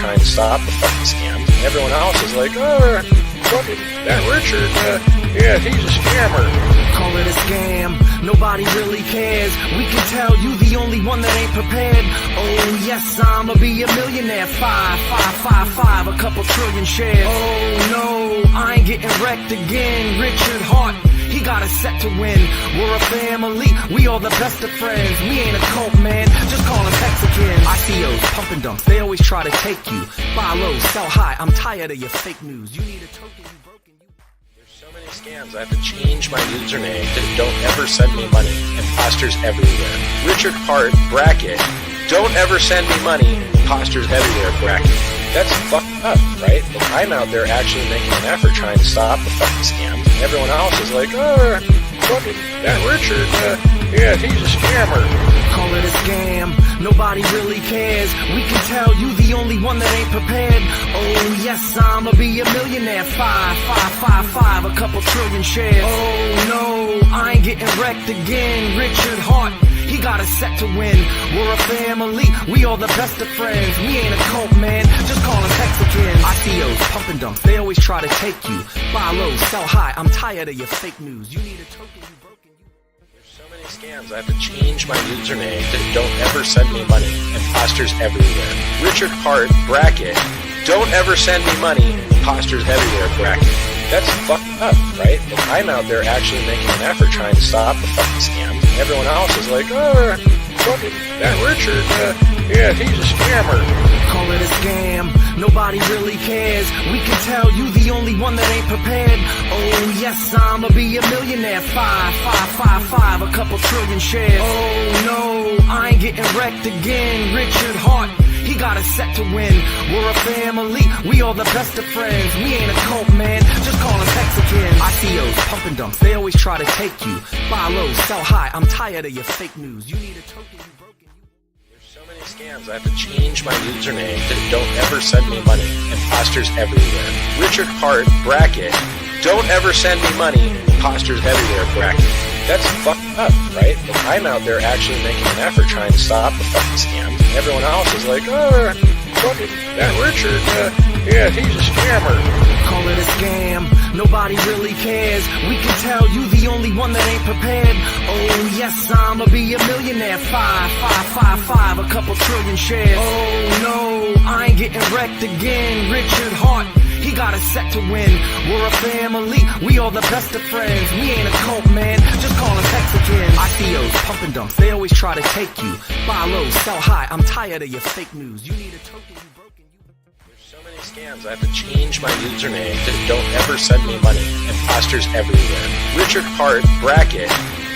trying to stop the fucking scams. And everyone else is like, oh, fucking that Richard, yeah, he's a scammer. Call it a scam, nobody really cares. We can tell you the only one that ain't prepared. Oh yes, I'ma be a millionaire. 5, a couple trillion shares. Oh no, I ain't getting wrecked again. Richard Hart, he got us set to win. We're a family, we all the best of friends. We ain't a cult, man, just call us Mexicans. ICOs, pump and dumps, they always try to take you. Buy low, sell high, I'm tired of your fake news. You need a token, you broken, you... There's so many scams, I have to change my username to don't ever send me money. Imposters everywhere. Richard Hart, bracket, don't ever send me money. Imposters everywhere, bracket. That's fucked up, right? But I'm out there actually making an effort trying to stop the fucking scams. And everyone else is like, oh, fucking that Richard, yeah, he's a scammer. Call it a scam, nobody really cares. We can tell you the only one that ain't prepared. Oh yes, I'ma be a millionaire. 5, a couple trillion shares. Oh no, I ain't getting wrecked again. Richard Hart, he got us set to win. We're a family, we all the best of friends. We ain't a cult, man, just call us Mexicans. ICOs, pump and dumps, they always try to take you. Buy low, sell high, I'm tired of your fake news. You need a token, you broken, you... There's so many scams, I have to change my username to don't ever send me money. Imposters everywhere. Richard Hart, bracket, don't ever send me money. Imposters everywhere, bracket. That's fucked up, right? But I'm out there actually making an effort trying to stop the fucking scams. And everyone else is like, oh, fucking that Richard, yeah, he's a scammer. Call it a scam, nobody really cares. We can tell you the only one that ain't prepared. Oh yes, I'ma be a millionaire. 5, a couple trillion shares. Oh no, I ain't getting wrecked again. Richard Hart, he got us set to win. We're a family, we all the best of friends. We ain't a cult, man, just call us Mexicans. ICOs, pump and dumps, they always try to take you. Buy low, sell high, I'm tired of your fake news. You need a token, you broken, you... There's so many scams, I have to change my username to don't ever send me money. Imposters everywhere. Richard Hart, bracket, don't ever send me money. Imposters everywhere, bracket. That's fucked up, right? But I'm out there actually making an effort trying to stop the fucking scams. And everyone else is like, oh, fucking that Richard, yeah, he's a scammer. Call it a scam, nobody really cares. We can tell you the only one that ain't prepared. Oh yes, I'ma be a millionaire. 5, a couple trillion shares. Oh no, I ain't getting wrecked again. Richard Hart, he got us set to win. We're a family, we all the best of friends. We ain't a cult, man, just call us Mexicans. ICOs, pump and dumps, they always try to take you. Buy low, sell high, I'm tired of your fake news. You need a token, you broken, you... There's so many scams, I have to change my username to don't ever send me money. Imposters everywhere. Richard Hart, bracket,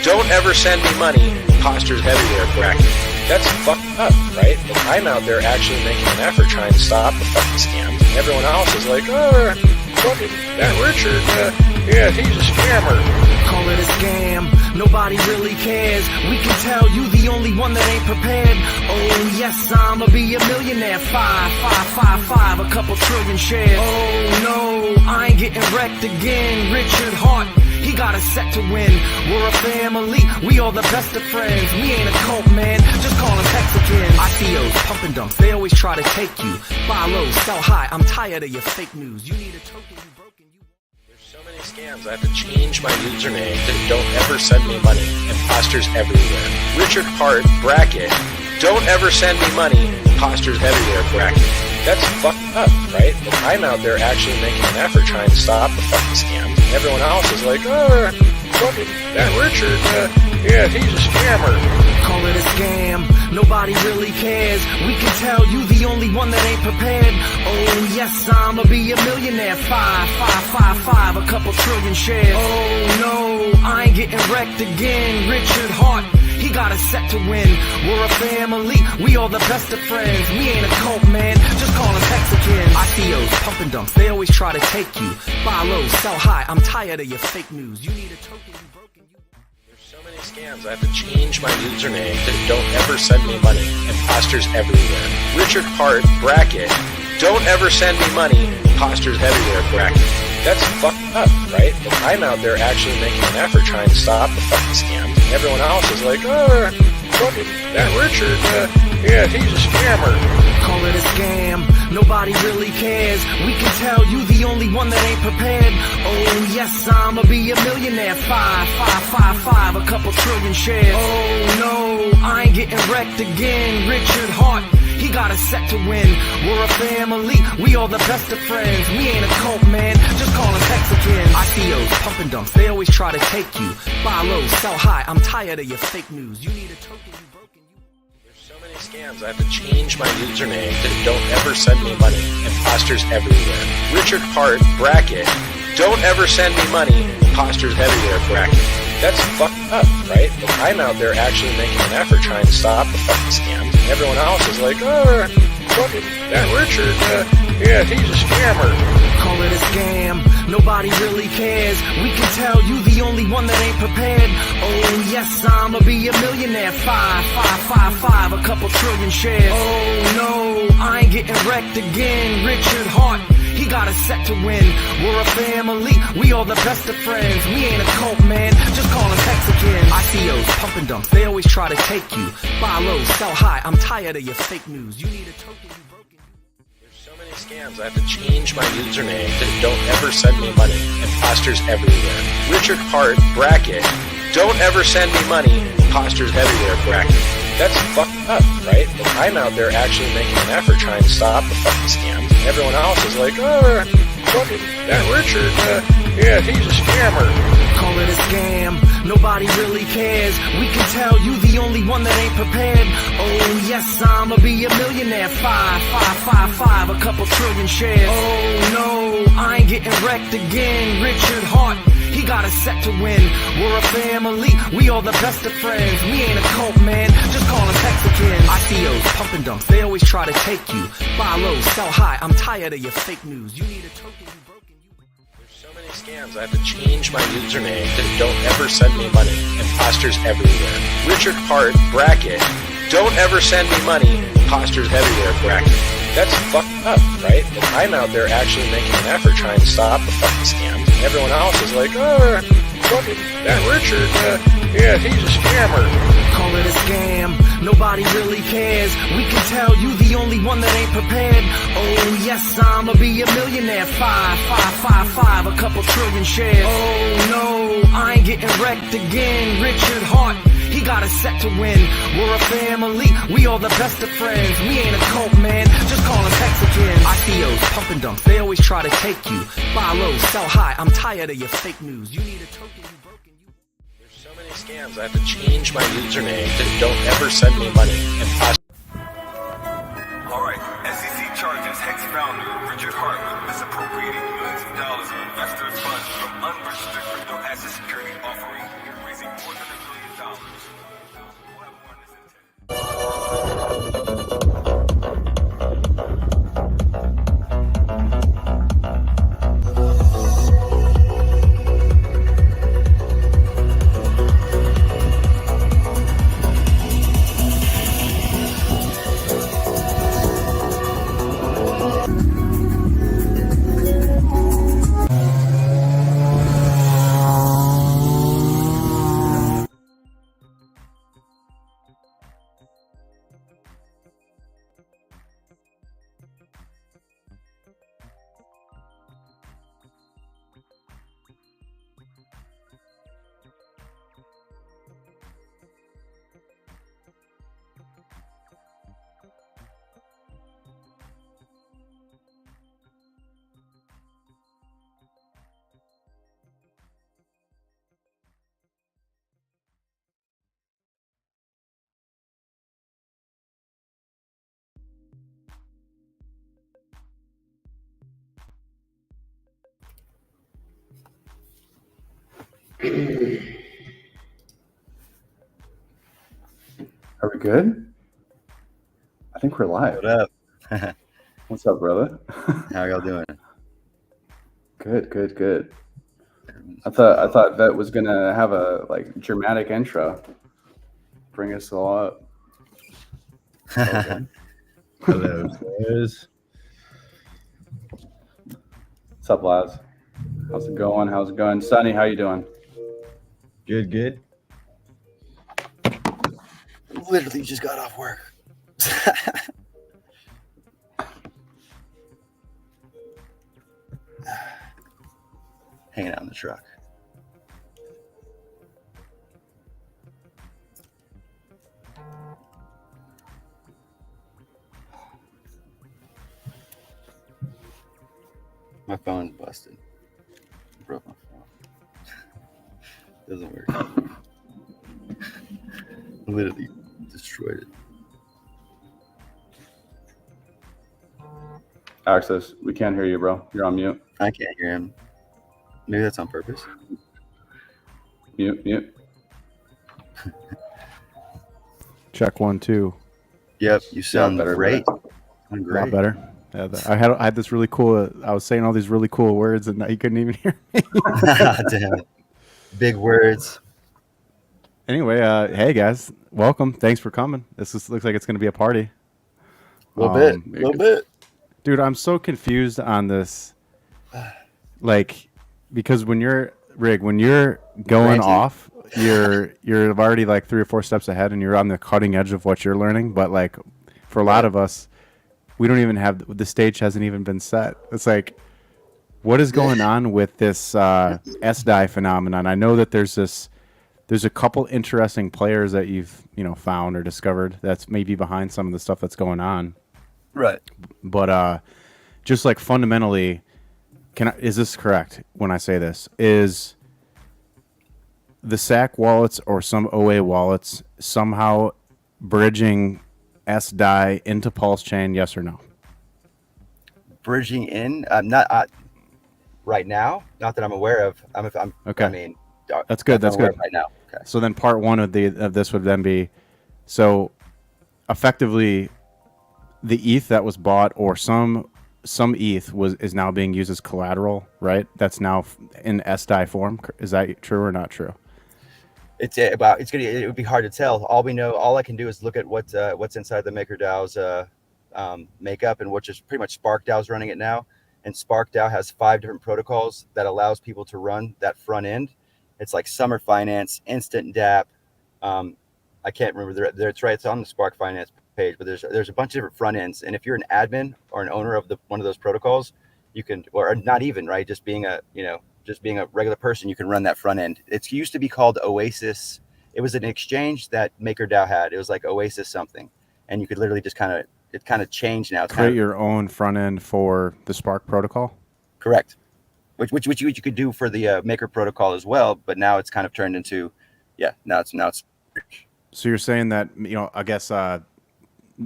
don't ever send me money. Imposters everywhere, bracket. That's fucked up, right? But I'm out there actually making an effort trying to stop the fucking scams. And everyone else is like, oh, fucking that Richard, yeah, he's a scammer. Call it a scam, nobody really cares. We can tell you the only one that ain't prepared. Oh yes, I'ma be a millionaire. 5, a couple trillion shares. Oh no, I ain't getting wrecked again. Richard Hart, he got us set to win. We're a family, we all the best of friends. We ain't a cult, man, just call us Mexicans. ICOs, pump and dumps, they always try to take you. Buy low, sell high, I'm tired of your fake news. You need a token, you broken, you... There's so many scams, I have to change my username to don't ever send me money. Imposters everywhere. Richard Hart, bracket, don't ever send me money. Imposters everywhere, bracket. That's fucked up, right? But I'm out there actually making an effort trying to stop the fucking scams. And everyone else is like, oh, fucking that Richard, yeah, he's a scammer. Call it a scam, nobody really cares. We can tell you the only one that ain't prepared. Oh yes, I'ma be a millionaire. 5, a couple trillion shares. Oh no, I ain't getting wrecked again. Richard Hart, he got us set to win. We're a family, we all the best of friends. We ain't a cult, man, just call us Mexicans. ICOs, pump and dumps, they always try to take you. Buy low, sell high, I'm tired of your fake news. You need a token, you broken, you... There's so many scams, I have to change my username to don't ever send me money. Imposters everywhere. Richard Hart, bracket, don't ever send me money. Imposters everywhere, bracket. That's fucked up, right? But I'm out there actually making an effort trying to stop the fucking scams. And everyone else is like, oh, fucking, that Richard, yeah, he's a scammer. Call it a scam, nobody really cares. We can tell you the only one that ain't prepared. Oh yes, I'ma be a millionaire. 5, a couple trillion shares. Oh no, I ain't getting wrecked again. Richard Hart, he got us set to win. We're a family, we all the best of friends. We ain't a cult, man, just call us Mexicans. ICOs, pump and dumps, they always try to take you. Buy low, sell high, I'm tired of your fake news. You need a token, you broken, you... There's so many scams, I have to change my username to don't ever send me money. Imposters everywhere. Richard Hart, bracket, don't ever send me money. Imposters everywhere, bracket. That's fucked up, right? But I'm out there actually making an effort trying to stop the fucking scams. And everyone else is like, oh, fucking, that Richard, yeah, he's a scammer. Call it a scam, nobody really cares. We can tell you the only one that ain't prepared. Oh yes, I'ma be a millionaire. 5, a couple trillion shares. Oh no, I ain't getting wrecked again. Richard Hart, he got us set to win. We're a family, we all the best of friends. We ain't a cult, man, just call us Mexicans. ICOs, pump and dumps, they always try to take you. Buy low, sell high, I'm tired of your fake news. You need a token, you broken. There's so many scams, I have to change my username to don't ever send me money. Imposters everywhere. Richard Hart, bracket, don't ever send me money. Imposters everywhere, bracket. That's fucked up, right? But I'm out there actually making an effort trying to stop the fucking scams. And everyone else is like, oh, fucking, that Richard, yeah, he's a scammer. Call it a scam, nobody really cares. We can tell you the only one that ain't prepared. Oh yes, I'ma be a millionaire. 5, a couple trillion shares. Oh no, I ain't getting wrecked again. Richard Hart, he got us set to win. We're a family, we all the best of friends. We ain't a cult, man, just call us Mexicans. ICOs, pump and dumps, they always try to take you. Buy low, sell high, I'm tired of your fake news. You need a token, you broken, you... There's so many scams, I have to change my username to don't ever send me money. Imposters everywhere. Richard Hart, bracket, don't ever send me money. Imposters everywhere, bracket. That's fucked up, right? But I'm out there actually making an effort trying to stop the fucking scams. And everyone else is like, oh, fucking, that Richard, yeah, he's a scammer. Call it a scam, nobody really cares. We can tell you the only one that ain't prepared. Oh yes, I'ma be a millionaire. 5, a couple trillion shares. Oh no, I ain't getting wrecked again. Richard Hart, he got us set to win. We're a family, we all the best of friends. We ain't a cult, man, just call us Mexicans. ICOs, pump and dumps, they always try to take you. Buy low, sell high, I'm tired of your fake news. You need a token, you broken, you... There's so many scams, I have to change my username to don't ever send me money. Imposters. Alright, SEC charges Hex founder Richard Hart with misappropriating millions of dollars of investors' funds from unregistered crypto asset security offering, raising more than $1 billion. We'll have more on this in 10. Are we good? I think we're live. What up? What's up, brother? How y'all doing? Good. I thought Vet was gonna have a dramatic intro, bring us all up. Hello, guys. What's up, Laz? How's it going? Sonny, how you doing? Good. literally just got off work. Hanging out in the truck. My phone's busted. I broke my phone. Doesn't work. Literally destroyed it. Access, we can't hear you, bro. You're on mute. I can't hear him. Maybe that's on purpose. Mute. Check 1 2. Yep, you sound better, great. better. Sound A great. lot better. Yeah, I had this really cool. I was saying all these really cool words, and you couldn't even hear me. Damn it. Big words. Anyway, hey guys, welcome. Thanks for coming. Looks like it's going to be a party. A little bit. Dude, I'm so confused on this. Like, because when you're going Ranting. off, you're already like 3 or 4 steps ahead, and you're on the cutting edge of what you're learning. But like, for a lot of us, we don't even have the stage hasn't even been set. It's like, what is going on with this SDI phenomenon? I know that there's a couple interesting players that you've found or discovered that's maybe behind some of the stuff that's going on. Right. But just like fundamentally, is this correct when I say this? Is the SAC wallets or some OA wallets somehow bridging SDI into Pulse Chain? Yes or no? Bridging in, not right now. Not that I'm aware of. Okay. I mean, That's good. That's good. right now. Okay. So then part one of this would then be, so effectively the ETH that was bought or some ETH is now being used as collateral, right? That's now in SDI form. Is that true or not true? It would be hard to tell. All I can do is look at what's inside the MakerDAO's makeup, and which is pretty much SparkDAO's running it now. And SparkDAO has 5 different protocols that allows people to run that front end. It's like Summer Finance, Instant DApp. I can't remember. It's on the Spark Finance page, but there's a bunch of different front ends. And if you're an admin or an owner of one of those protocols, you can, or not even, right? Just being a regular person, you can run that front end. It used to be called Oasis. It was an exchange that MakerDAO had. It was like Oasis something, and you could literally just kind of changed now. It's Create your own front end for the Spark protocol. Correct. Which you could do for the Maker protocol as well, but now it's kind of turned into, now it's. So you're saying that I guess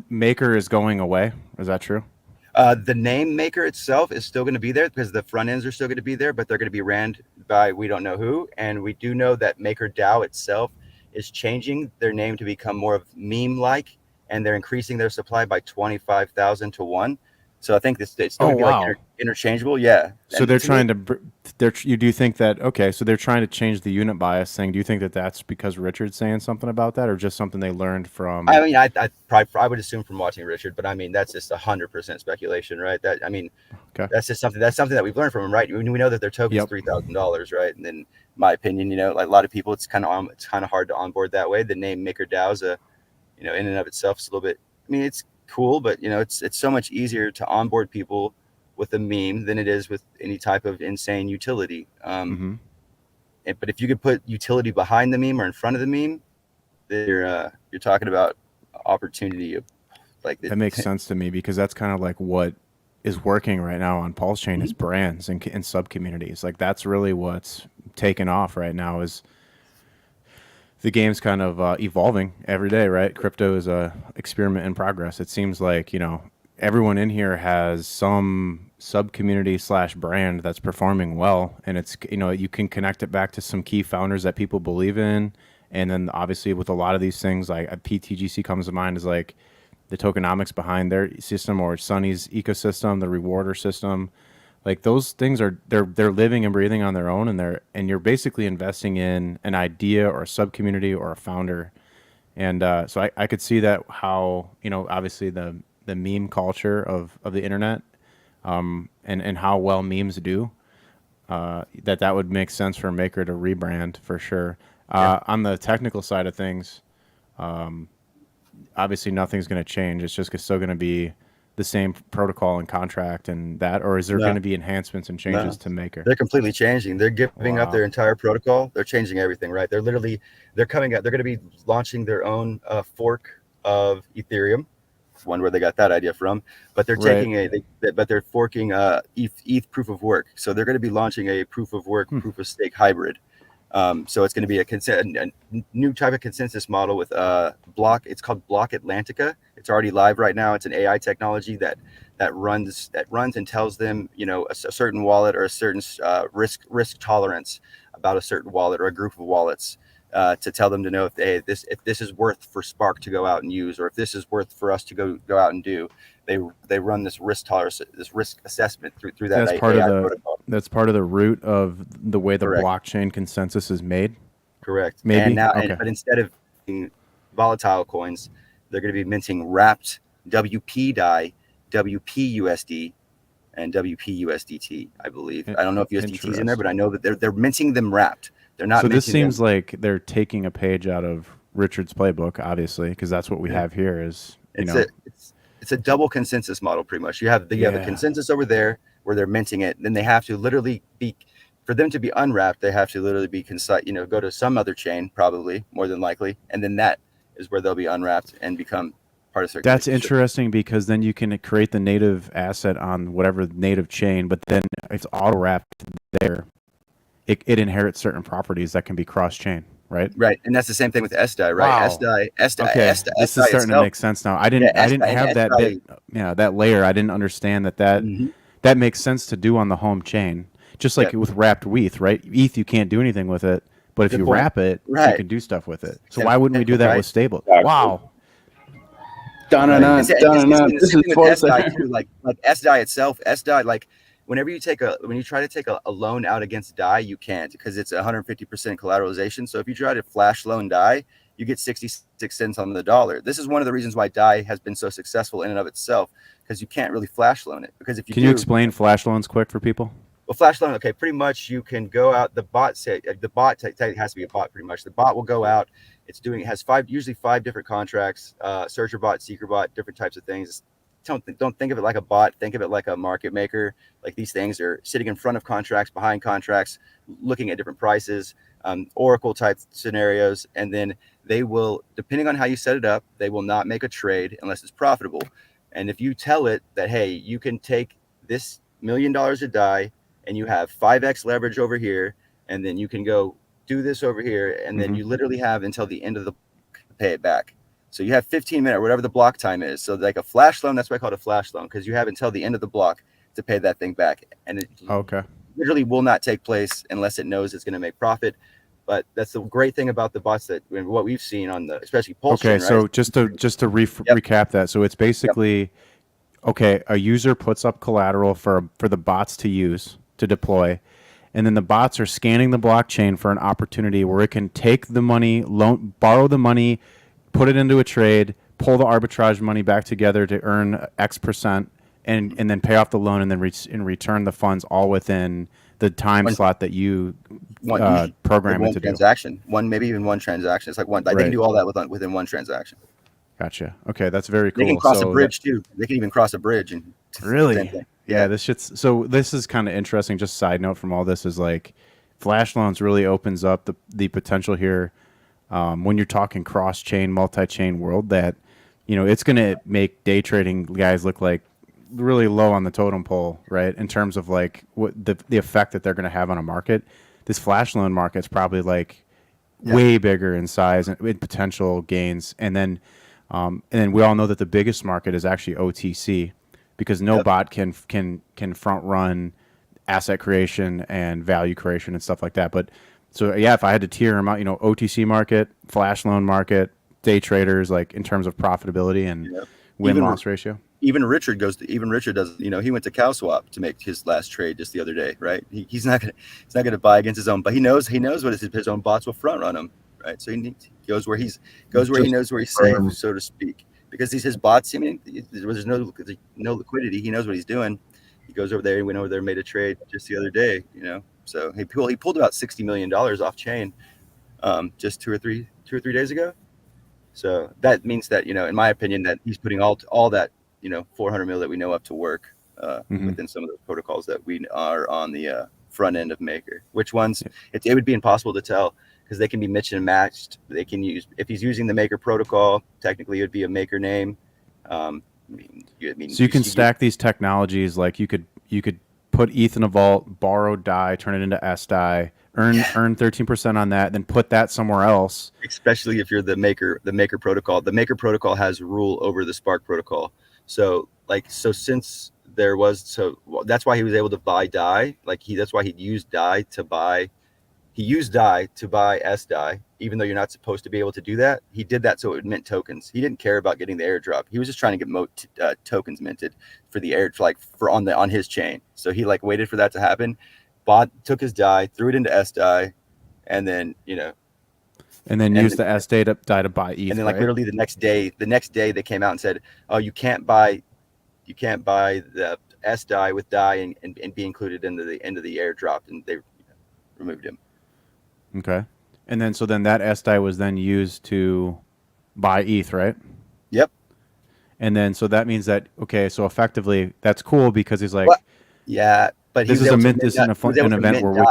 Maker is going away. Is that true? The name Maker itself is still going to be there because the front ends are still going to be there, but they're going to be ran by we don't know who. And we do know that MakerDAO itself is changing their name to become more of meme-like, and they're increasing their supply by 25,000 to 1. So I think it's still going to be like interchangeable. Yeah. So they're trying you do think that, okay, so they're trying to change the unit bias thing. Do you think that that's because Richard's saying something about that, or just something they learned from? I mean, I would assume from watching Richard, but I mean, that's just 100% speculation, right? That's just something that we've learned from him, right? We know that their token is $3,000, right? And in my opinion, like a lot of people, it's kind of hard to onboard that way. The name MakerDAO is in and of itself is a little bit, I mean, it's cool, but it's so much easier to onboard people with a meme than it is with any type of insane utility. But if you could put utility behind the meme or in front of the meme, then you're talking about opportunity of like that makes sense to me, because that's kind of like what is working right now on Pulse Chain is brands and sub communities. Like that's really what's taken off right now. Is the game's kind of evolving every day, right? Crypto is a experiment in progress. It seems like, everyone in here has some sub community / brand that's performing well. And it's, you can connect it back to some key founders that people believe in. And then obviously with a lot of these things, like a PTGC comes to mind, is like the tokenomics behind their system, or Sunny's ecosystem, the rewarder system. Like those things they're living and breathing on their own, and you're basically investing in an idea or a sub community or a founder. And so I could see that how, obviously the meme culture of the internet, and how well memes do, that would make sense for Maker to rebrand for sure. On the technical side of things, obviously nothing's going to change. It's just still going to be the same protocol and contract and that, or is there going to be enhancements and changes to Maker? They're completely changing. They're giving up their entire protocol. They're changing everything, right? They're coming out. They're going to be launching their own fork of Ethereum. One where they got that idea from, but they're taking they're forking ETH proof of work. So they're going to be launching a proof of work, proof of stake hybrid. So it's going to be a new type of consensus model with block. It's called Block Atlantica. It's already live right now. It's an AI technology that runs and tells them, a certain wallet or a certain risk tolerance about a certain wallet or a group of wallets. To tell them to know if this is worth for Spark to go out and use, or if this is worth for us to go out and do. They run this risk tolerance, this risk assessment through that. That's part of the protocol. That's part of the root of the way the blockchain consensus is made. Correct. Maybe. And now, but instead of volatile coins, they're going to be minting wrapped WP DAI, WPUSD, and WPUSDT. I believe. I don't know if USDT is in there, but I know that they're minting them wrapped. They're not. So this seems like they're taking a page out of Richard's playbook, obviously, because that's what we have here. It's a double consensus model, pretty much. You have the consensus over there where they're minting it. Then they have to literally be, for them to be unwrapped, they have to literally be go to some other chain, probably more than likely, and then that is where they'll be unwrapped and become part of circulation. That's interesting because then you can create the native asset on whatever native chain, but then it's auto wrapped there. It inherits certain properties that can be cross-chain, right? Right, and that's the same thing with SDAI, right? Wow. SDAI. Okay, this is starting itself to make sense now. I didn't have that bit, that layer. I didn't understand that makes sense to do on the home chain, just like with wrapped ETH, right? ETH, you can't do anything with it, but if you wrap it, you can do stuff with it. So why wouldn't we do that with stable? Wow. This is SDAI too, like SDAI itself. SDAI, whenever when you try to take a loan out against DAI, you can't because it's 150% collateralization. So if you try to flash loan DAI, you get 66 cents on the dollar. This is one of the reasons why DAI has been so successful in and of itself, because you can't really flash loan it. Because if you can you explain flash loans quick for people? Well, flash loan, okay, pretty much you can go out. The bot has to be a bot, pretty much. The bot will go out. It has usually five different contracts: searcher bot, seeker bot, different types of things. Don't think of it like a bot. Think of it like a market maker. Like these things are sitting in front of contracts, behind contracts, looking at different prices, Oracle type scenarios, and then they will, depending on how you set it up, they will not make a trade unless it's profitable. And if you tell it that, hey, you can take this $1 million of DAI and you have 5x leverage over here, and then you can go do this over here, and then you literally have until the end of the to pay it back. So you have 15 minutes, whatever the block time is. So like a flash loan, that's why I call it a flash loan, because you have until the end of the block to pay that thing back. And it literally will not take place unless it knows it's going to make profit. But that's the great thing about the bots that what we've seen on the, especially PulseTrends. Okay, so just to recap that. So it's basically, a user puts up collateral for the bots to use to deploy. And then the bots are scanning the blockchain for an opportunity where it can take the money, borrow the money, put it into a trade, pull the arbitrage money back together to earn X percent, and then pay off the loan, and then return the funds all within the time slot that you program it to transaction. Maybe even one transaction. It's like one. They can do all that within one transaction. Gotcha. Okay, that's very cool. They can cross a bridge too. They can even cross a bridge and really. Yeah, this is kind of interesting. Just side note from all this is like, flash loans really opens up the potential here. When you're talking cross-chain, multi-chain world, that, it's going to make day trading guys look like really low on the totem pole, right? In terms of like what the effect that they're going to have on a market. This flash loan market's probably like way bigger in size and with potential gains. And then we all know that the biggest market is actually OTC, because no bot can front run asset creation and value creation and stuff like that. But so if I had to tier them out, OTC market, flash loan market, day traders, like in terms of profitability and win-loss ratio. Even Richard does. He went to CowSwap to make his last trade just the other day, right? He's not gonna buy against his own, but he knows what his own bots will front run him, right? So he goes where he knows where he's safe, so to speak, because his bots. I mean, there's no liquidity. He knows what he's doing. He goes over there. He went over there and made a trade just the other day, So he pulled about $60 million off chain, just two or three days ago. So that means that, in my opinion, that he's putting all that, 400 mil that we know of to work within some of the protocols that we are on the front end of Maker. Which ones, it would be impossible to tell because they can be mixed and matched. They can use, if he's using the Maker protocol, technically it would be a Maker name. So you can stack these technologies, like you could put ETH in a vault, borrow DAI, turn it into SDAI, earn 13% on that, then put that somewhere else. Especially if you're the Maker protocol. The Maker protocol has rule over the Spark protocol. So since there was, that's why he was able to buy DAI. That's why he used DAI to buy. He used DAI to buy SDAI, even though you're not supposed to be able to do that. He did that so it would mint tokens. He didn't care about getting the airdrop. He was just trying to get tokens minted for the air, on his chain. So he waited for that to happen, took his DAI, threw it into SDAI, and then used the SDAI to buy ETH. And then literally the next day they came out and said, "Oh, you can't buy the SDAI with DAI and be included into the end of the airdrop," and they removed him. Okay. And then that SDAI was then used to buy ETH, right? Yep. And then so that means that, okay, so effectively that's cool because he's like, but this is an event where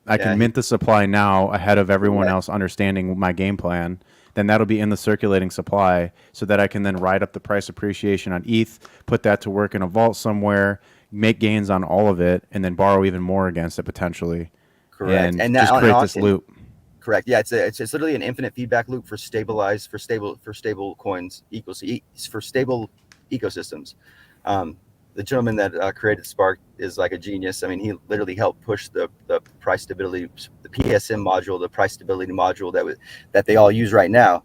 I can mint the supply now ahead of everyone else understanding my game plan. Then that'll be in the circulating supply so that I can then ride up the price appreciation on ETH, put that to work in a vault somewhere, make gains on all of it, and then borrow even more against it potentially. Correct. And just create this loop. Correct. Yeah, it's literally an infinite feedback loop for stable coins for stable ecosystems. The gentleman that created Spark is like a genius. I mean, he literally helped push the price stability, the PSM module, the price stability module that they all use right now.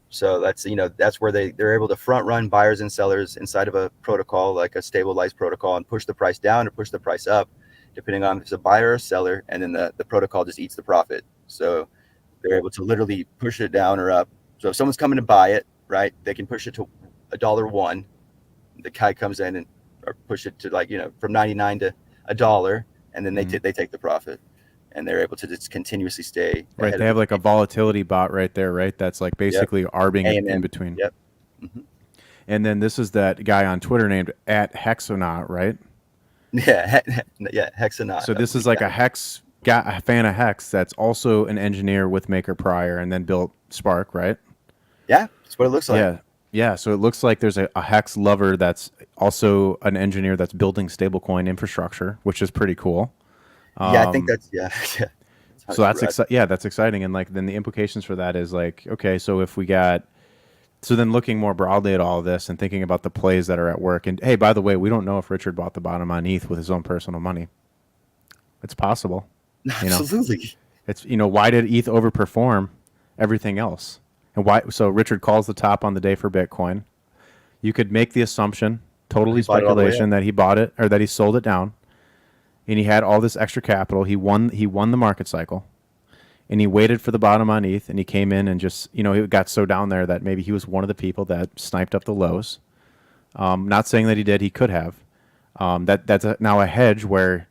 So that's where they're able to front run buyers and sellers inside of a protocol, like a stabilized protocol, and push the price down or push the price up, depending on if it's a buyer or a seller, and then the protocol just eats the profit. So they're able to literally push it down or up. So if someone's coming to buy it, right, they can push it to $1. The guy comes in or push it to from 99 to $1, and then they take the profit, and they're able to just continuously stay. Right, they have a volatility bot right there, right? That's basically arbing in between. Yep. Mm-hmm. And then this is that guy on Twitter named @Hexonaut, right? Yeah, Hexonaut. So this is a fan of Hex that's also an engineer with Maker prior and then built Spark, right? Yeah, that's what it looks like. Yeah. So it looks like there's a Hex lover that's also an engineer that's building stablecoin infrastructure, which is pretty cool. I think that's So that's exciting. And then the implications for that is okay, so if we got. So then looking more broadly at all of this and thinking about the plays that are at work. And hey, by the way, we don't know if Richard bought the bottom on ETH with his own personal money. It's possible. Absolutely. It's, why did ETH overperform everything else? And why? So Richard calls the top on the day for Bitcoin. You could make the assumption, totally speculation, that he bought it or that he sold it down and he had all this extra capital. He won the market cycle. And he waited for the bottom on ETH, and he came in and just, it got so down there that maybe he was one of the people that sniped up the lows. Not saying that he did, he could have. That's now a hedge where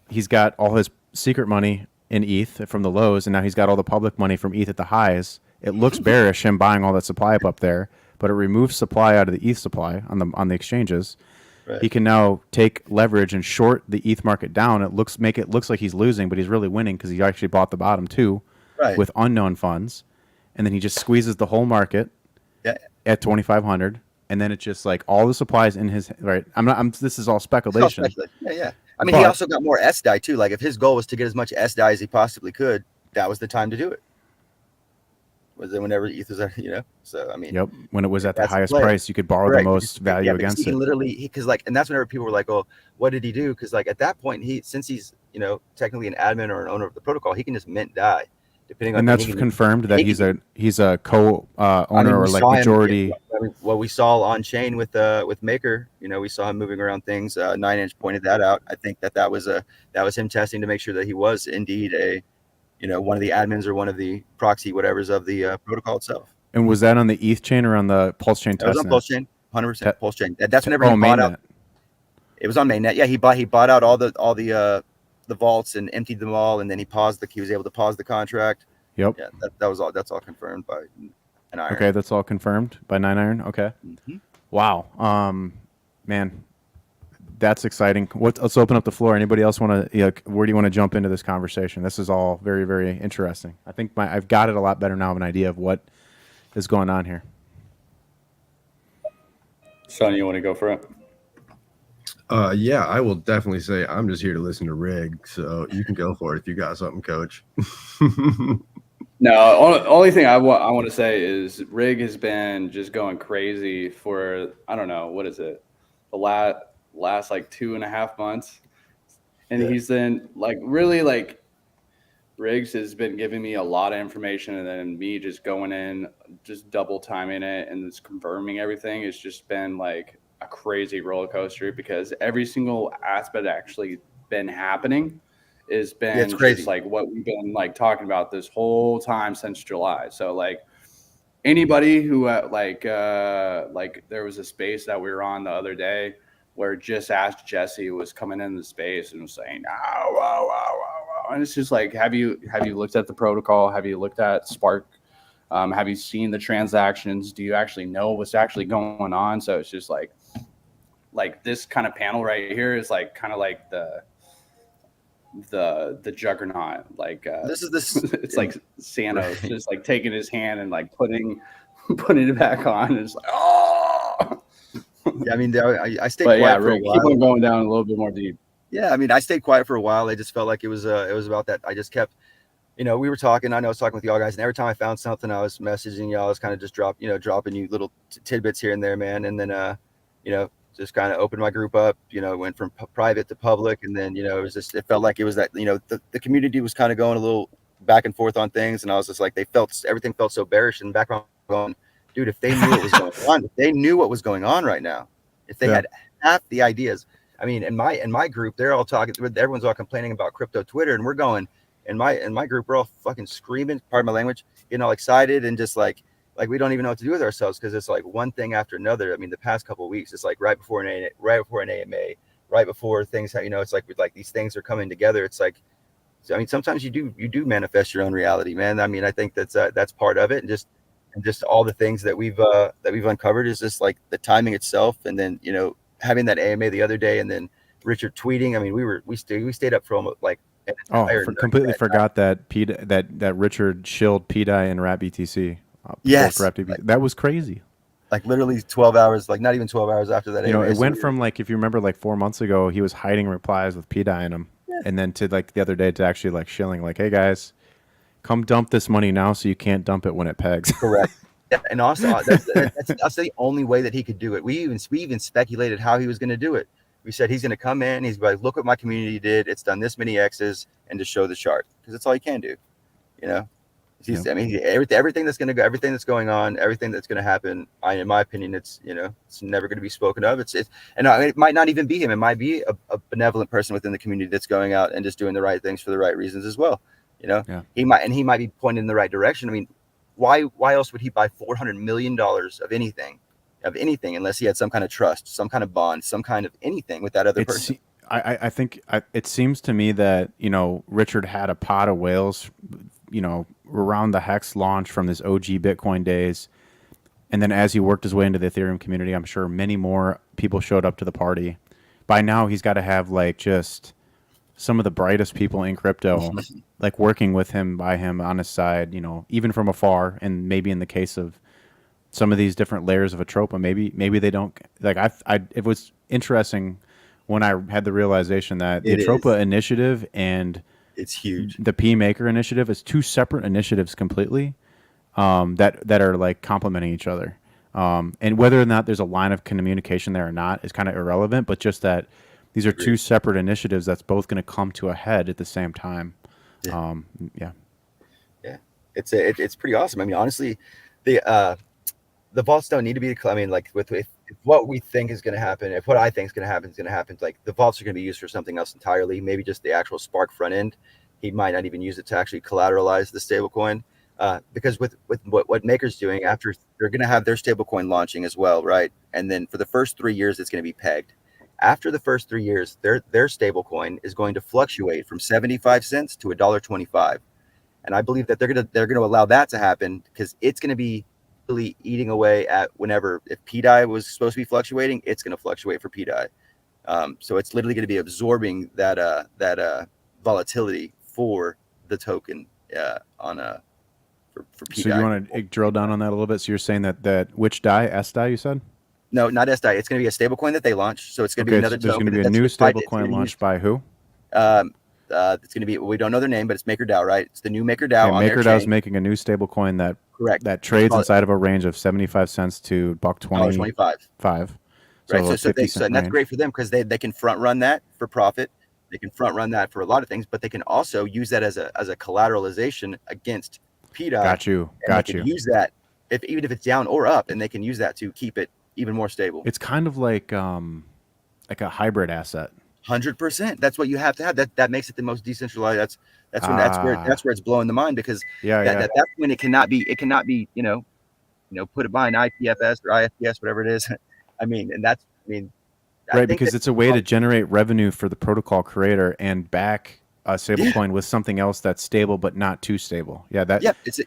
he's got all his secret money in ETH from the lows, and now he's got all the public money from ETH at the highs. It looks bearish, him buying all that supply up there, but it removes supply out of the ETH supply on the exchanges. Right. He can now take leverage and short the ETH market down. It looks like he's losing, but he's really winning because he actually bought the bottom too, with unknown funds, and then he just squeezes the whole market at 2,500, and then it's just all the supplies in his right. This is all speculation. Yeah. I mean, he also got more SDAI too. If his goal was to get as much SDAI as he possibly could, that was the time to do it. Was it whenever ETH was, So I mean, yep. When it was at the highest price, you could borrow the most value against it. Because and that's whenever people were like, "Oh, what did he do?" Because at that point, since he's technically an admin or an owner of the protocol, he can just mint DAI, depending on. And that's confirmed that he's a co-owner or majority. What we saw on chain with Maker, we saw him moving around things. 9inch pointed that out. I think that was him testing to make sure that he was indeed a one of the admins or one of the proxy whatevers of the protocol itself. And was that on the ETH chain or on the Pulse chain? It was on Pulse chain, 100% Pulse chain. That's whenever he bought out. It was on mainnet. Yeah, he bought out all the vaults and emptied them all, and then he was able to pause the contract. Yep. Yeah, that was all. That's all confirmed by an iron. Okay, that's all confirmed by 9 Iron. Okay. Mm-hmm. Wow. Man, that's exciting. Let's open up the floor. Anybody else want to? Where do you want to jump into this conversation? This is all very, very interesting. I think I've got it a lot better now of an idea of what is going on here. Sean, you want to go for it? Yeah, I will definitely say I'm just here to listen to Rig, so you can go for it if you got something, Coach. No, only thing I want to say is Rig has been just going crazy for, I don't know, what is it, the last like 2.5 months, and he's been like really like Riggs has been giving me a lot of information, and then me just going in, just double timing it and just confirming everything. It's just been like a crazy roller coaster because every single aspect actually been happening. Has been it's crazy. Just like what we've been like talking about this whole time since July. So like anybody who like there was a space that we were on the other day where Just Ask Jesse was coming in the space and was saying, oh, wow, wow, wow, wow. And it's just like, have you looked at the protocol? Have you looked at Spark? Have you seen the transactions? Do you actually know what's actually going on? So it's just like this kind of panel right here is like kind of like the juggernaut, like this is this it's like Sanos just like taking his hand and like putting it back on, and it's like, oh yeah, I mean, I stayed but quiet yeah, for a Rick, while. keep on going down a little bit more deep. Yeah, I mean, I stayed quiet for a while. I just felt like it was about that. I just kept, we were talking. I know I was talking with y'all guys, and every time I found something, I was messaging y'all. I was kind of just dropping you little tidbits here and there, man. And then, just kind of opened my group up, went from private to public. And then, it was just, it felt like it was that, the community was kind of going a little back and forth on things. And I was just like, everything felt so bearish. And background going, dude, if they knew what was going on, if they knew what was going on right now, if they had half the ideas. I mean, in my group, they're all talking, everyone's all complaining about crypto Twitter. And we're going, in my group, we're all fucking screaming, pardon my language, getting all excited and just like we don't even know what to do with ourselves because it's like one thing after another. I mean, the past couple of weeks, it's like right before an AMA, right before things, it's like these things are coming together. It's like, I mean, sometimes you do manifest your own reality, man. I mean, I think that's part of it, and just all the things that we've uncovered is just like the timing itself, and then having that AMA the other day, and then Richard tweeting. I mean, we stayed up for almost like. Completely forgot that that Richard shilled PDI and Rat BTC. Yes, that was crazy. Like literally 12 hours, like not even 12 hours after that. It went from like, if you remember, like 4 months ago, he was hiding replies with PDI in them, and then to like the other day to actually like shilling, like, hey guys, come dump this money now, so you can't dump it when it pegs. Correct. Yeah, and also that's the only way that he could do it. We even speculated how he was going to do it. We said he's going to come in, he's like, look what my community did. It's done this many X's, and to show the chart, because that's all he can do. I mean, everything that's going to go, everything that's going on, everything that's going to happen. In my opinion, it's never going to be spoken of. And it might not even be him. It might be a benevolent person within the community that's going out and just doing the right things for the right reasons as well. He might be pointed in the right direction. I mean, why else would he buy $400 million of anything unless he had some kind of trust, some kind of bond, some kind of anything with that other person? I think it seems to me that Richard had a pot of whales, around the Hex launch from his OG Bitcoin days, and then as he worked his way into the Ethereum community, I'm sure many more people showed up to the party. By now, he's got to have like just some of the brightest people in crypto, like working with him, by him on his side, even from afar, and maybe in the case of some of these different layers of Atropa, maybe they don't like. It was interesting when I had the realization that the Atropa initiative and it's huge. The P Maker initiative is two separate initiatives completely, that are like complementing each other. And whether or not there's a line of communication there or not is kind of irrelevant, but just that these are two separate initiatives that's both going to come to a head at the same time. Yeah. It's pretty awesome. I mean, honestly, the vaults don't need to be, I mean, like if what we think is going to happen, if what I think is going to happen is going to happen, like the vaults are going to be used for something else entirely, maybe just the actual Spark front end. He might not even use it to actually collateralize the stablecoin, because with what Maker's doing, after they're going to have their stablecoin launching as well, right? And then for the first 3 years, it's going to be pegged. After the first 3 years, their stablecoin is going to fluctuate from 75 cents to $1.25. And I believe that they're going to allow that to happen because it's going to be really eating away at whenever, if PDI was supposed to be fluctuating, it's going to fluctuate for PDI. So it's literally going to be absorbing that volatility for the token for PDI. So you want to drill down on that a little bit? So you're saying that which DAI, S DAI, you said? No, not SDI. It's going to be a stable coin that they launch. So it's going to be another There's token. going to be a new stable coin launched by who? It's going to be, we don't know their name, but it's MakerDAO, right? It's the new MakerDAO on their chain. MakerDAO is making a new stable coin that Correct. that trades inside of a range of 75 cents to $1.25. Right. So and that's great for them because they can front run that for profit. They can front run that for a lot of things, but they can also use that as a collateralization against PDI. Got you. Use that even if it's down or up, and they can use that to keep it even more stable. It's kind of like a hybrid asset. 100%. That's what you have to have. That makes it the most decentralized. That's where it's blowing the mind, because that's when it cannot be put behind IPFS or IFPS, whatever it is. Right, because it's a way to generate revenue for the protocol creator and back a stablecoin with something else that's stable but not too stable. It's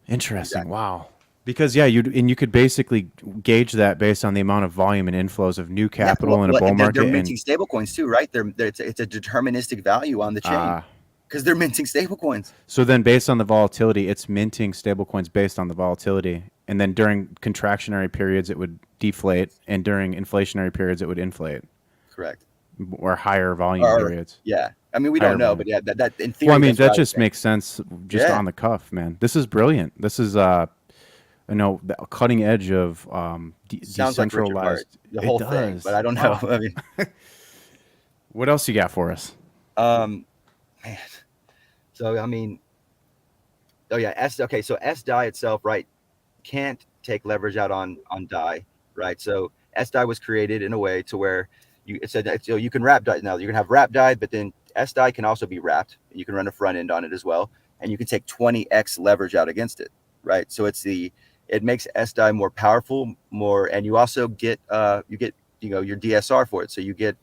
interesting. Exactly. Wow. Because you could basically gauge that based on the amount of volume and inflows of new capital in a bull market. They're minting stablecoins too, right? It's a deterministic value on the chain because they're minting stablecoins. So then, based on the volatility, it's minting stablecoins based on the volatility, and then during contractionary periods, it would deflate, and during inflationary periods, it would inflate. Correct. Or higher volume periods. Yeah. I mean, we don't know, but that in theory. Well, I mean, that just makes sense just on the cuff, man. This is brilliant. This is the cutting edge of decentralized. Like the whole thing, but I don't know. I mean, what else you got for us? Man. So I mean, so SDAI itself, right, can't take leverage out on DAI, right? So SDAI was created in a way to where you can wrap DAI. Now you can have wrap DAI, but then SDAI can also be wrapped. You can run a front end on it as well, and you can take 20x leverage out against it, right? So it makes SDAI more powerful, and you also get your DSR for it. So you get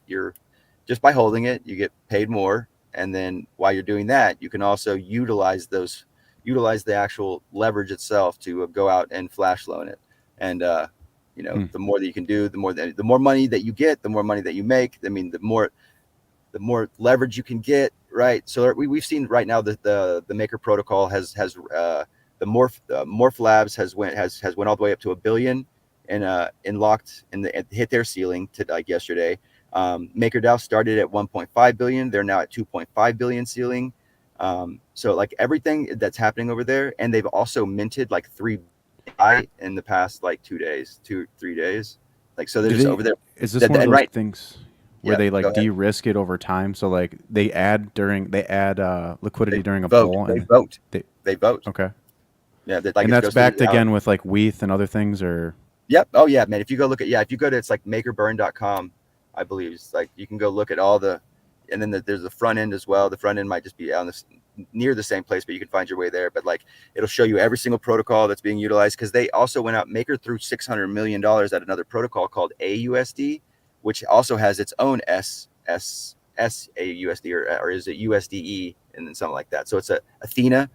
just by holding it, you get paid more, and then while you're doing that, you can also utilize the actual leverage itself to go out and flash loan it. And the more that you can do, the more money that you get, the more money that you make. I mean, the more leverage you can get, right? So we've seen right now that the Maker protocol has the Morph Labs has went all the way up to $1 billion and hit their ceiling yesterday. MakerDAO started at 1.5 billion. They're now at 2.5 billion ceiling. So like everything that's happening over there, and they've also minted like 3 in the past 2 days, 2-3 days. Like, so they're just over there. Is this one of those things where they de-risk it over time? So like they add liquidity during a bull. They vote. Okay. Yeah. And that's backed again with like WETH and other things, or? Yep. Oh yeah, man. If you go to it's like makerburn.com, I believe it's like, you can go look at all and then there's the front end as well. The front end might just be near the same place, but you can find your way there. But like, it'll show you every single protocol that's being utilized, because they also went out. Maker threw $600 million at another protocol called AUSD, which also has its own AUSD or is it USDE and then something like that. So it's Athena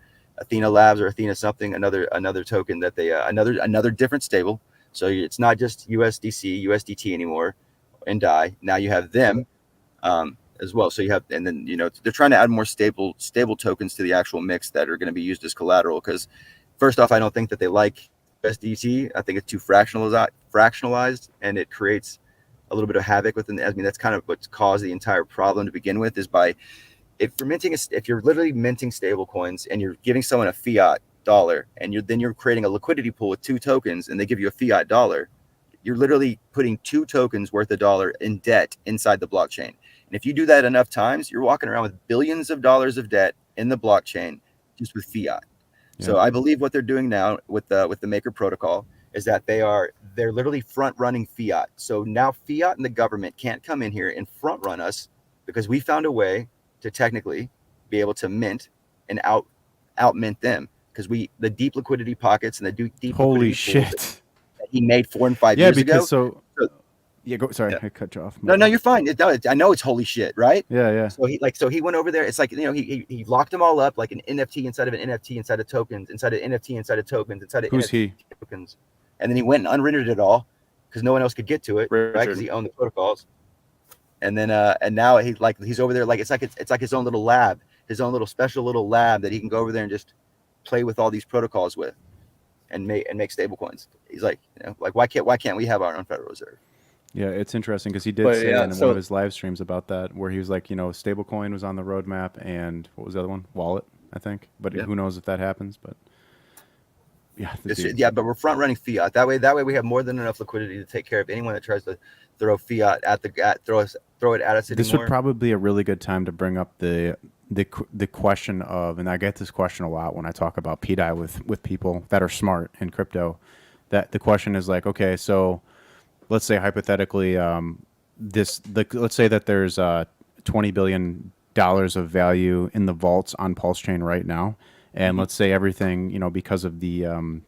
Labs or Athena something, another token that they another different stable. So it's not just USDC, USDT anymore and DAI. Now you have them as well. So you have, and then they're trying to add more stable tokens to the actual mix that are going to be used as collateral. Because first off, I don't think that they like USDC. I think it's too fractionalized, and it creates a little bit of havoc within. I mean, that's kind of what's caused the entire problem to begin with. Is if you're literally minting stable coins and you're giving someone a fiat dollar, and you're creating a liquidity pool with 2 tokens, and they give you a fiat dollar, you're literally putting 2 tokens worth of dollar in debt inside the blockchain. And if you do that enough times, you're walking around with billions of dollars of debt in the blockchain just with fiat. Yeah. So I believe what they're doing now with the Maker protocol is that they're literally front running fiat. So now fiat and the government can't come in here and front run us, because we found a way to technically be able to mint and out mint them, because the deep liquidity pockets and the deep holy liquidity shit he made 4 and 5 years ago. Yeah, go. Sorry, Yeah. I cut you off. No, you're fine. I know it's holy shit, right? Yeah. So he went over there. It's like, he locked them all up like an NFT inside of an NFT inside of tokens, inside of NFT inside of tokens, inside of Who's NFT he? tokens. And then he went and unrendered it all because no one else could get to it, right? Because he owned the protocols. And then and now he's over there like it's like his own little lab, his own little special little lab that he can go over there and just play with all these protocols with and make stable coins. He's like, like why can't we have our own Federal Reserve? Yeah, it's interesting because he did But say yeah, in one of his live streams about that, where he was like, stablecoin was on the roadmap, and what was the other one? Wallet, I think. But who knows if that happens? But yeah, but we're front running fiat. That way we have more than enough liquidity to take care of anyone that tries to throw fiat throw it at us anymore. This would probably be a really good time to bring up the question of, and I get this question a lot when I talk about PDI with people that are smart in crypto. That the question is like, okay, so let's say hypothetically, let's say that there's $20 billion of value in the vaults on Pulse Chain right now, and let's say everything, because of the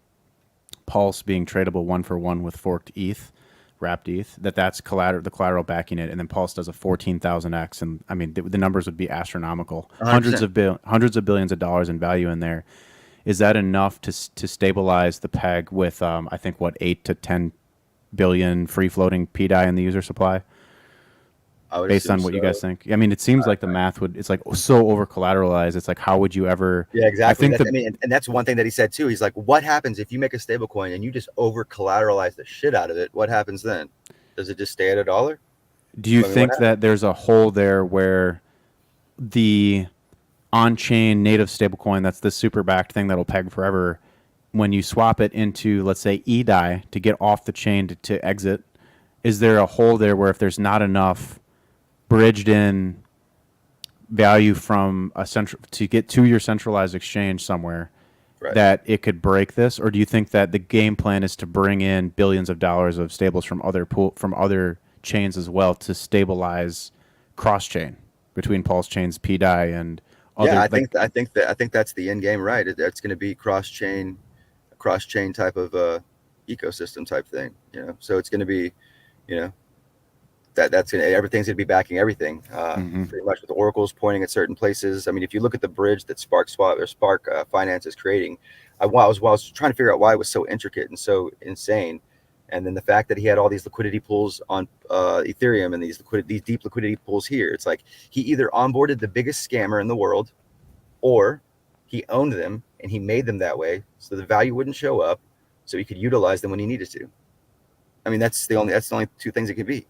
Pulse being tradable 1-for-1 with forked ETH, wrapped ETH, that's the collateral backing it, and then Pulse does a 14,000x, and I mean the numbers would be astronomical, 100%. hundreds of billions of dollars in value in there. Is that enough to stabilize the peg with I think 8 to 10 billion free floating PDI in the user supply? Based on what you guys think. I mean, it seems like the math it's like so over collateralized. It's like, how would you ever? Yeah, exactly. I think and that's one thing that he said too. He's like, what happens if you make a stable coin and you just over collateralize the shit out of it? What happens then? Does it just stay at $1? Do you think that there's a hole there where the on-chain native stablecoin, that's the super backed thing that'll peg forever, when you swap it into, let's say, eDAI to get off the chain to exit, is there a hole there where if there's not enough bridged in value from a to get to your centralized exchange somewhere, right, that it could break this? Or do you think that the game plan is to bring in billions of dollars of stables from other chains as well to stabilize cross chain between Pulse Chain's PDI and other? Yeah, I think that's the end game, right? It's going to be cross chain type of ecosystem type thing, So it's going to be, everything's going to be backing everything, pretty much, with the oracles pointing at certain places. I mean, if you look at the bridge that Spark Finance is creating, I was trying to figure out why it was so intricate and so insane, and then the fact that he had all these liquidity pools on Ethereum and these deep liquidity pools here. It's like he either onboarded the biggest scammer in the world, or he owned them and he made them that way so the value wouldn't show up, so he could utilize them when he needed to. I mean, that's the only two things it could be.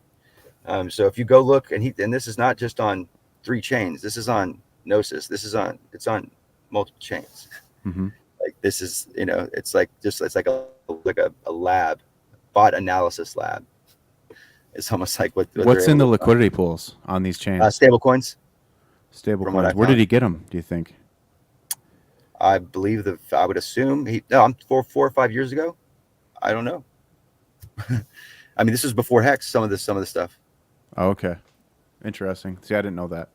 So if you go look, and this is not just on 3 chains. This is on Gnosis. It's on multiple chains. Mm-hmm. Like this is, it's like a lab, bot analysis lab. It's almost like what's in the liquidity pools on these chains? Stable coins. Where did he get them, do you think? I believe I would assume I'm 4 or 5 years ago. I don't know. I mean, this was before Hex. Some of the stuff. Oh, okay, interesting. See, I didn't know that.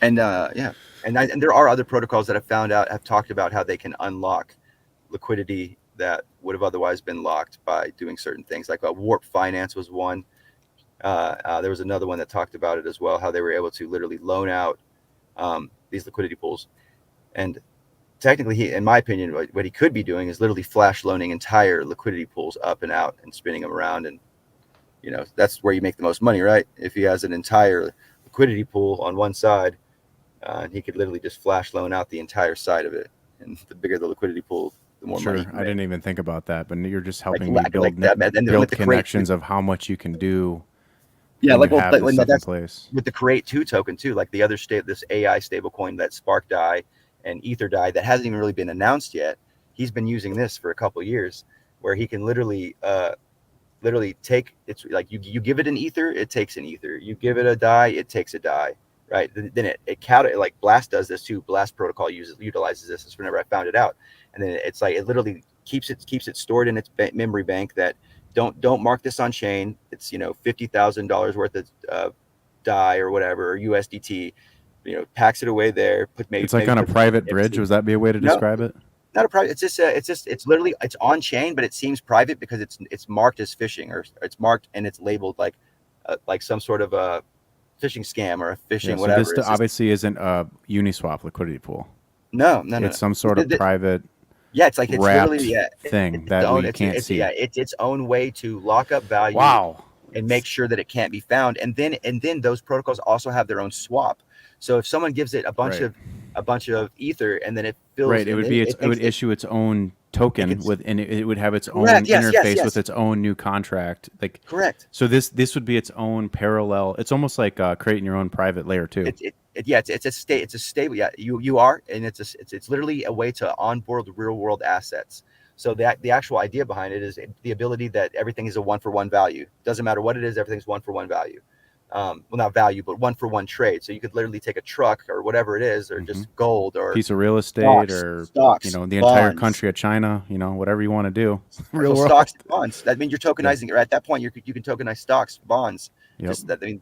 And and there are other protocols that have talked about how they can unlock liquidity that would have otherwise been locked by doing certain things. Like Warp Finance was one. There was another one that talked about it as well, how they were able to literally loan out these liquidity pools. And technically, in my opinion, what he could be doing is literally flash loaning entire liquidity pools up and out and spinning them around. And, that's where you make the most money, right? If he has an entire liquidity pool on one side, he could literally just flash loan out the entire side of it. And the bigger the liquidity pool, the more money. I didn't even think about that, but you're just helping me build connections of how much you can do. Yeah, when that's in place. With the Create 2 token too, like the other this AI stablecoin that Spark DAI and Ether DAI that hasn't even really been announced yet. He's been using this for a couple of years, where he can literally take, it's like you give it an Ether, it takes an Ether. You give it a DAI, it takes a DAI, right? Then it like Blast does this too. Blast protocol utilizes this. That's whenever I found it out, and then it's like it literally keeps it stored in its memory bank. That don't mark this on chain. It's $50,000 worth of DAI or whatever, or USDT. Packs it away there. It's like on a private bridge. Would that be a way to describe it? Not a private. It's literally it's on chain, but it seems private because it's marked as phishing, or it's marked and it's labeled like some sort of a phishing scam or a phishing Yeah, so whatever. this obviously isn't a Uniswap liquidity pool. No. It's some sort of private. Yeah, it's like it's wrapped literally thing that we can't see. It's its own way to lock up value. Wow. And make sure that it can't be found. And then those protocols also have their own swap. So if someone gives it a bunch of ether and then it fills, right, it would issue its own token and it would have its own interface with its own new contract. Like correct. So this would be its own parallel. It's almost like creating your own private layer too. It's a stable. Yeah, you are, and it's literally a way to onboard real world assets. So the actual idea behind it is the ability that everything is a 1-for-1 value. Doesn't matter what it is, everything's 1-for-1 value. Well, not value, but 1-for-1 trade. So you could literally take a truck or whatever it is, or just gold or piece of real estate, stocks, the bonds, entire country of China, whatever you want to do. Real world stocks, bonds. That means you're tokenizing. At that point, you can tokenize stocks, bonds. Yep.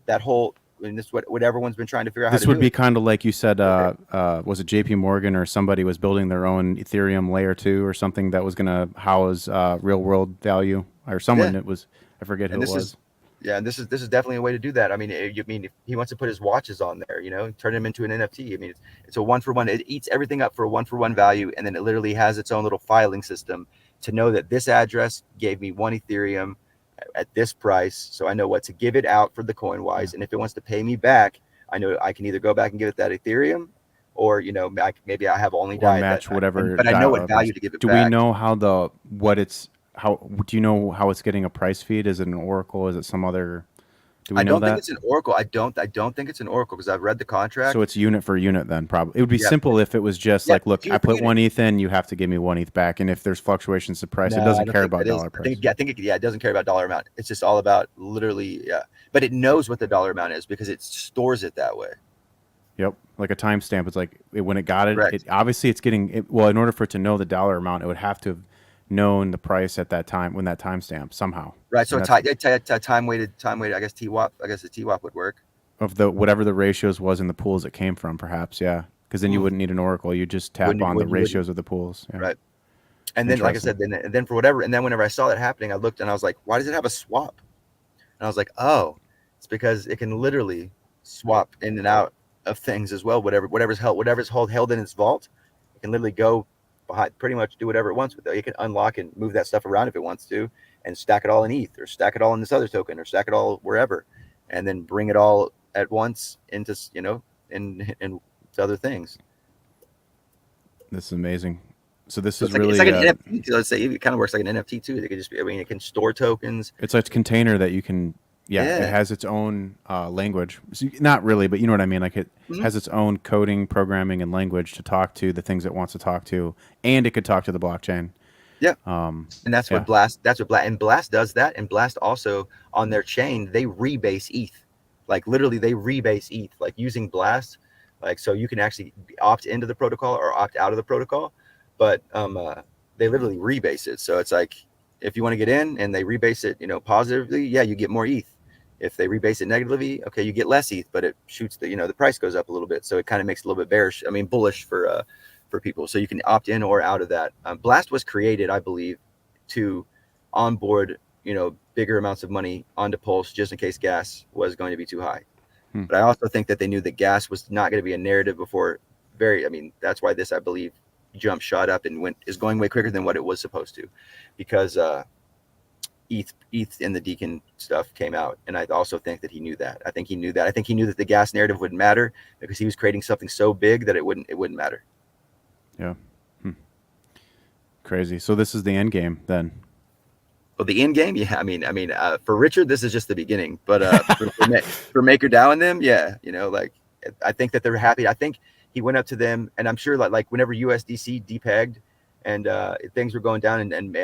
That whole. I mean, this is what everyone's been trying to figure out. This would be kind of like you said. Was it J.P. Morgan or somebody was building their own Ethereum layer 2 or something that was going to house real world value, or someone it was. I forget who it was. And this is definitely a way to do that. I mean, if he wants to put his watches on there, turn them into an NFT. I mean, it's a 1-for-1. It eats everything up for a 1-for-1 value, and then it literally has its own little filing system to know that this address gave me 1 Ethereum at this price, so I know what to give it out for the coin wise. And if it wants to pay me back, I know I can either go back and give it that Ethereum, or maybe I have only match whatever. But I know what value to give it. Do we know how do you know how it's getting a price feed? Is it an Oracle? Is it some other? Do we know that? I don't think it's an Oracle. I don't think it's an Oracle because I've read the contract. So it's unit for unit then, probably. It would be simple if it was just like, look, I put 1 ETH in, you have to give me 1 ETH back, and if there's fluctuations in price, it doesn't care about dollar price. I think it doesn't care about dollar amount. It's just all about literally, but it knows what the dollar amount is because it stores it that way. Yep, like a timestamp. It's like when it got it, obviously it's getting it. Well, in order for it to know the dollar amount, it would have to have known the price at that time when that timestamp somehow. Right. So time weighted. I guess TWAP. I guess the TWAP would work. Of the whatever the ratios was in the pools it came from, perhaps. Yeah, because then you wouldn't need an Oracle. You just tap on the ratios of the pools. Yeah. Right. And then, like I said, then for whatever, and then whenever I saw that happening, I looked and I was like, why does it have a swap? And I was like, oh, it's because it can literally swap in and out of things as well. Whatever's held in its vault, it can literally go behind, pretty much do whatever it wants with it. It can unlock and move that stuff around if it wants to, and stack it all in ETH, or stack it all in this other token, or stack it all wherever, and then bring it all at once into in other things. This is amazing. So this is really it's like an NFT. Let's say it kind of works like an NFT too. It could just be, it can store tokens. It's like a container that you can. Yeah, it has its own language. So not really, but you know what I mean. Like it has its own coding, programming, and language to talk to the things it wants to talk to, and it could talk to the blockchain. Yeah, and that's what Blast. And Blast does that. And Blast also on their chain they rebase ETH, like literally they rebase ETH, like using Blast, like so you can actually opt into the protocol or opt out of the protocol, but they literally rebase it. So it's like if you want to get in and they rebase it, positively, you get more ETH. If they rebase it negatively, okay, you get less ETH, but it shoots the price goes up a little bit. So it kind of makes it a little bit bullish for people. So you can opt in or out of that. Blast was created, I believe, to onboard, bigger amounts of money onto Pulse just in case gas was going to be too high. But I also think that they knew that gas was not going to be a narrative before that's why this, I believe, shot up and is going way quicker than what it was supposed to, because ETH and the Deacon stuff came out, and I also think that he knew that. I think he knew that the gas narrative wouldn't matter because he was creating something so big that it wouldn't matter. Yeah. Crazy. So this is the end game then. Well, the end game, yeah. I mean, for Richard, this is just the beginning. But for MakerDAO and them, I think that they're happy. I think he went up to them, and I'm sure like whenever USDC depegged and things were going down, and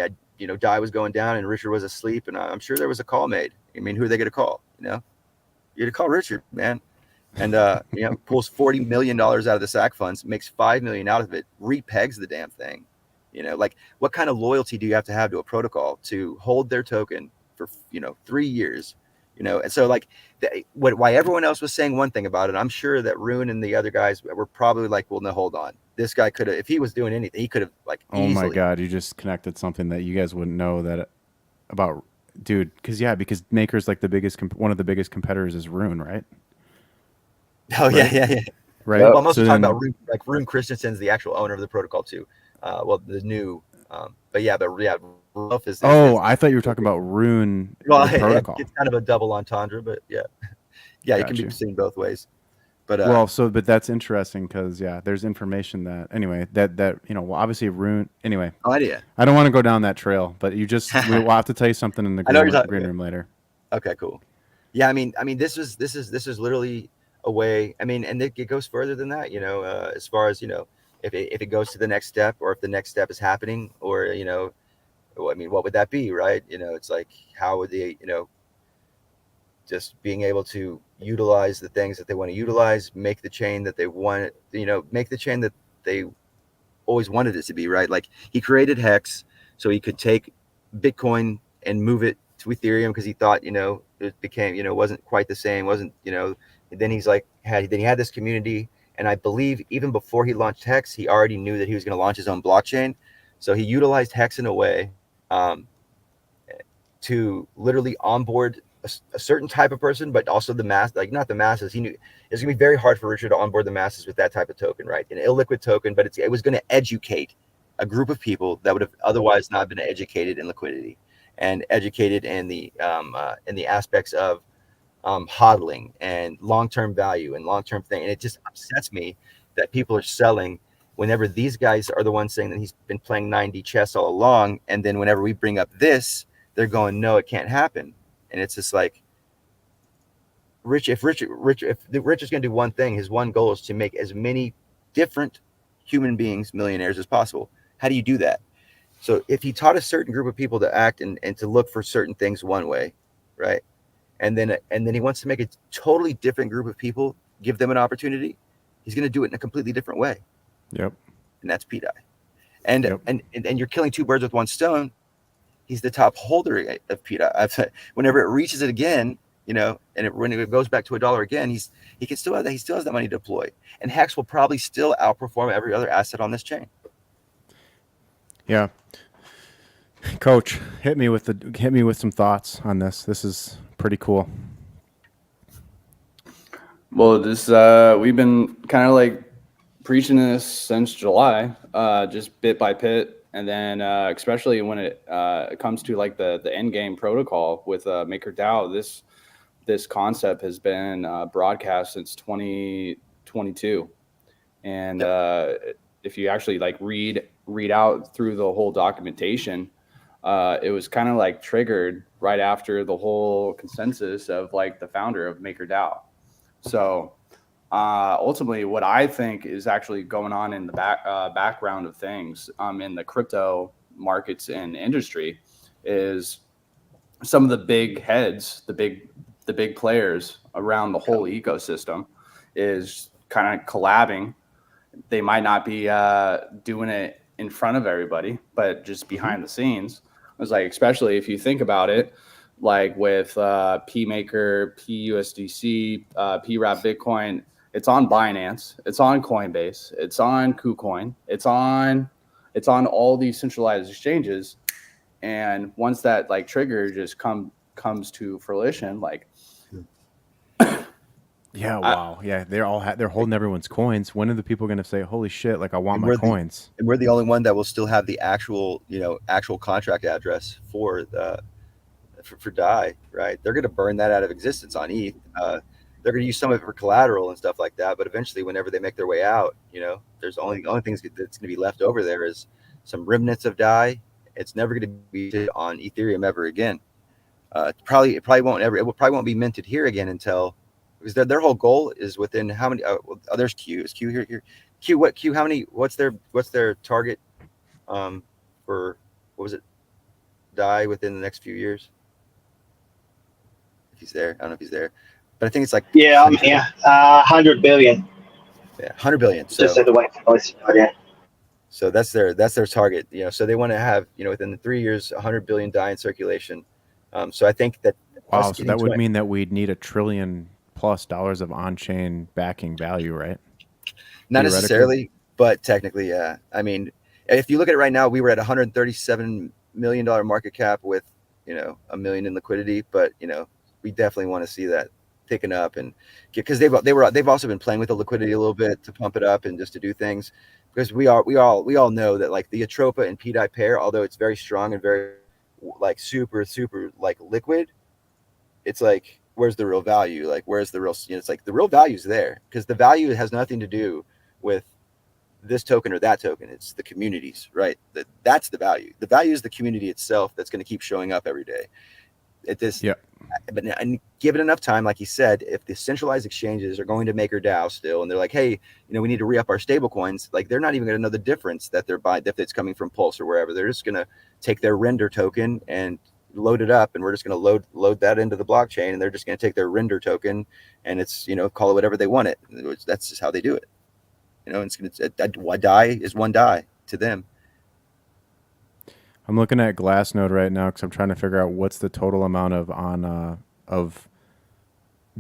DAI was going down, and Richard was asleep, and I'm sure there was a call made. I mean, who are they going to call? You're going to call Richard, man. And pulls $40 million out of the SAC funds, makes $5 million out of it, repegs the damn thing. Like what kind of loyalty do you have to a protocol to hold their token for 3 years, And so like why everyone else was saying one thing about it, I'm sure that Rune and the other guys were probably like, well, no, hold on, this guy could have, if he was doing anything, he could have like Oh easily. my God, you just connected something that you guys wouldn't know that about, dude. Because Maker's like one of the biggest competitors is Rune, right? Oh right? yeah. Right. Well, I'm also so talking then, about Rune, like Rune Christensen's the actual owner of the protocol too. The new, Ralph is. I thought you were talking about Rune, Well, the protocol. it's kind of a double entendre, but yeah, it can be seen both ways. But but that's interesting because there's information that obviously Rune. Anyway, no idea. I don't want to go down that trail, but we'll have to tell you something in the green room later. Okay, cool. Yeah, I mean, this is literally a way. I mean, and it goes further than that. As far as if it goes to the next step, or if the next step is happening, or I mean, what would that be, right? It's like, how would they, just being able to utilize the things that they want to utilize, make the chain that they want, make the chain that they always wanted it to be, right? Like he created Hex so he could take Bitcoin and move it to Ethereum because he thought, it became, wasn't quite the same, and then he's like, he had this community. And I believe even before he launched Hex, he already knew that he was going to launch his own blockchain. So he utilized Hex in a way to literally onboard a certain type of person, but also the mass, like not the masses. He knew it's gonna be very hard for Richard to onboard the masses with that type of token, right? An illiquid token, but it was going to educate a group of people that would have otherwise not been educated in liquidity and educated in the aspects of hodling and long-term value and long-term thing. And it just upsets me that people are selling whenever these guys are the ones saying that he's been playing 9D chess all along, and then whenever we bring up this, they're going, no, it can't happen. And it's just like, if Rich is going to do one thing, his one goal is to make as many different human beings millionaires as possible. How do you do that? So if he taught a certain group of people to act and to look for certain things one way, right? And then he wants to make a totally different group of people, give them an opportunity, he's going to do it in a completely different way. Yep. And that's PDI. And you're killing two birds with one stone. He's the top holder of PDI. Whenever it reaches it again, when it goes back to $1 again, he still has that money to deploy. And Hex will probably still outperform every other asset on this chain. Yeah. Coach, hit me with some thoughts on this. This is pretty cool. Well, this we've been kind of like preaching this since July, just bit by bit. And then especially when it comes to like the end game protocol with MakerDAO, this concept has been broadcast since 2022. And if you actually like read out through the whole documentation, it was kind of like triggered right after the whole consensus of like the founder of MakerDAO. So ultimately, what I think is actually going on in the background of things in the crypto markets and industry is some of the big heads, the big players around the whole ecosystem is kind of collabing. They might not be doing it in front of everybody, but just behind the scenes. It was like, especially if you think about it, like with PMaker, PUSDC, PWrap Bitcoin. It's on Binance, it's on Coinbase, it's on KuCoin, it's on all these centralized exchanges. And once that like trigger just comes to fruition, like they're holding everyone's coins. When are the people going to say, "Holy shit! Like I want my coins"? And we're the only one that will still have the actual contract address for DAI, right? They're going to burn that out of existence on ETH. They're going to use some of it for collateral and stuff like that. But eventually, whenever they make their way out, there's only things that's going to be left over there is some remnants of DAI. It's never going to be on Ethereum ever again. It probably won't be minted here again until, because their whole goal is within how many? There's Q. Is Q here? Q? How many? What's their target? For what was it? DAI within the next few years. If he's there, I don't know if he's there. But I think it's like I'm here. 100 billion. Yeah, 100 billion. So, just the way it's yeah. So that's their target. So they want to have within the 3 years 100 billion DAI in circulation. So I think that Wow, us so getting that would 20 mean that we'd need $1 trillion+ of on-chain backing value, right? not Theoretically? necessarily, but technically, yeah. I mean, if you look at it right now, we were at $137 million market cap with, you know, $1 million in liquidity, but you know, we definitely want to see that picking up, and because they've also been playing with the liquidity a little bit to pump it up and just to do things, because we all know that like the Atropa and PDI pair, although it's very strong and very like super like liquid, it's like, where's the real value? Like, where's the real, you know, it's like the real value is there, because the value has nothing to do with this token or that token. It's the communities, right? That's the value. The value is the community itself that's going to keep showing up every day. At this, Yeah. But and give it enough time, like you said, if the centralized exchanges are going to MakerDAO still, and they're like, hey, you know, we need to re-up our stable coins, like they're not even going to know the difference that they're buying, if it's coming from Pulse or wherever. They're just going to take their render token and load it up, and we're just going to load that into the blockchain, and they're just going to take their render token, and it's, you know, call it whatever they want it. That's just how they do it. You know, it's a die is one die to them. I'm looking at Glassnode right now because I'm trying to figure out what's the total amount of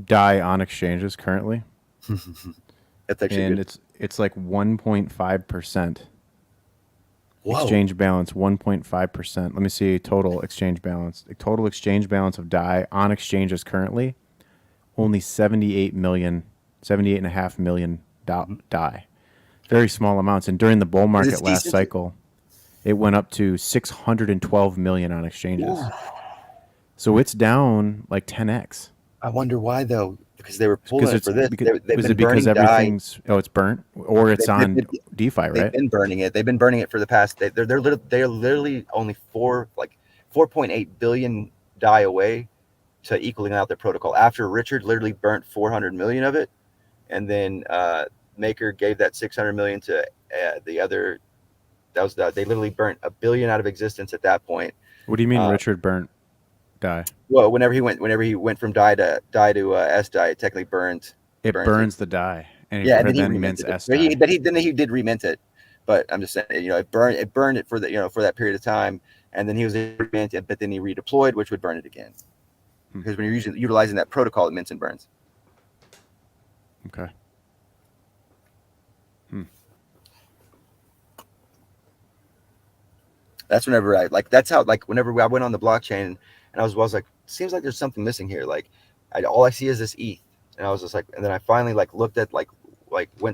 DAI on exchanges currently. That's actually and good. it's like 1.5%. Whoa. Exchange balance 1.5%. Let me see total exchange balance. The total exchange balance of DAI on exchanges currently only 78.5 million DAI. Very small amounts. And during the bull market last cycle, it went up to 612 million on exchanges. Ooh. So it's down like 10x. I wonder why though, because they were pulling it for this. Is it because everything's it's burnt, or it's on DeFi, right? They've been burning it. They've been burning it for the past. They're literally only 4.8 billion DAI away to equaling out their protocol. After Richard literally burnt 400 million of it, and then Maker gave that 600 million to the other. They literally burnt $1 billion out of existence at that point. What do you mean Richard burnt DAI? Well, whenever he went from DAI to S DAI, it technically burns the DAI, and then mints it. S DAI. But he did remint it. But I'm just saying, you know, it burned it for for that period of time, and then he was able to remint it, but then he redeployed, which would burn it again. Because when you're utilizing that protocol, it mints and burns. Okay. That's whenever whenever I went on the blockchain, and I was like, seems like there's something missing here. Like, all I see is this ETH, and I was just like, and then I finally looked at went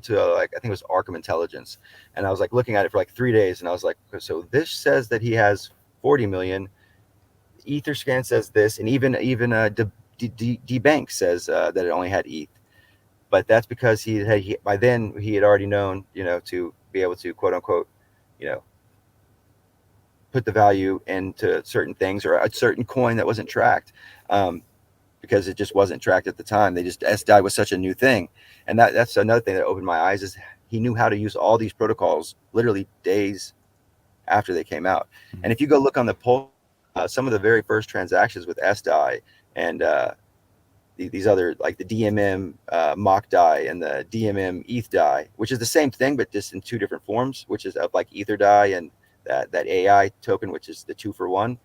to I think it was Arkham Intelligence, and I was looking at it for 3 days, and I was like, so this says that he has 40 million. Etherscan says this, and even DBank says that it only had ETH, but that's because by then he had already known, to be able to quote unquote, put the value into certain things or a certain coin that wasn't tracked, because it just wasn't tracked at the time. SDAI was such a new thing, and that's another thing that opened my eyes, is he knew how to use all these protocols literally days after they came out. And if you go look on the Pulse, some of the very first transactions with SDAI and these other the DMM mock DAI and the DMM ETH DAI, which is the same thing but just in two different forms, which is of Ether DAI and that AI token, which is the 2-for-1.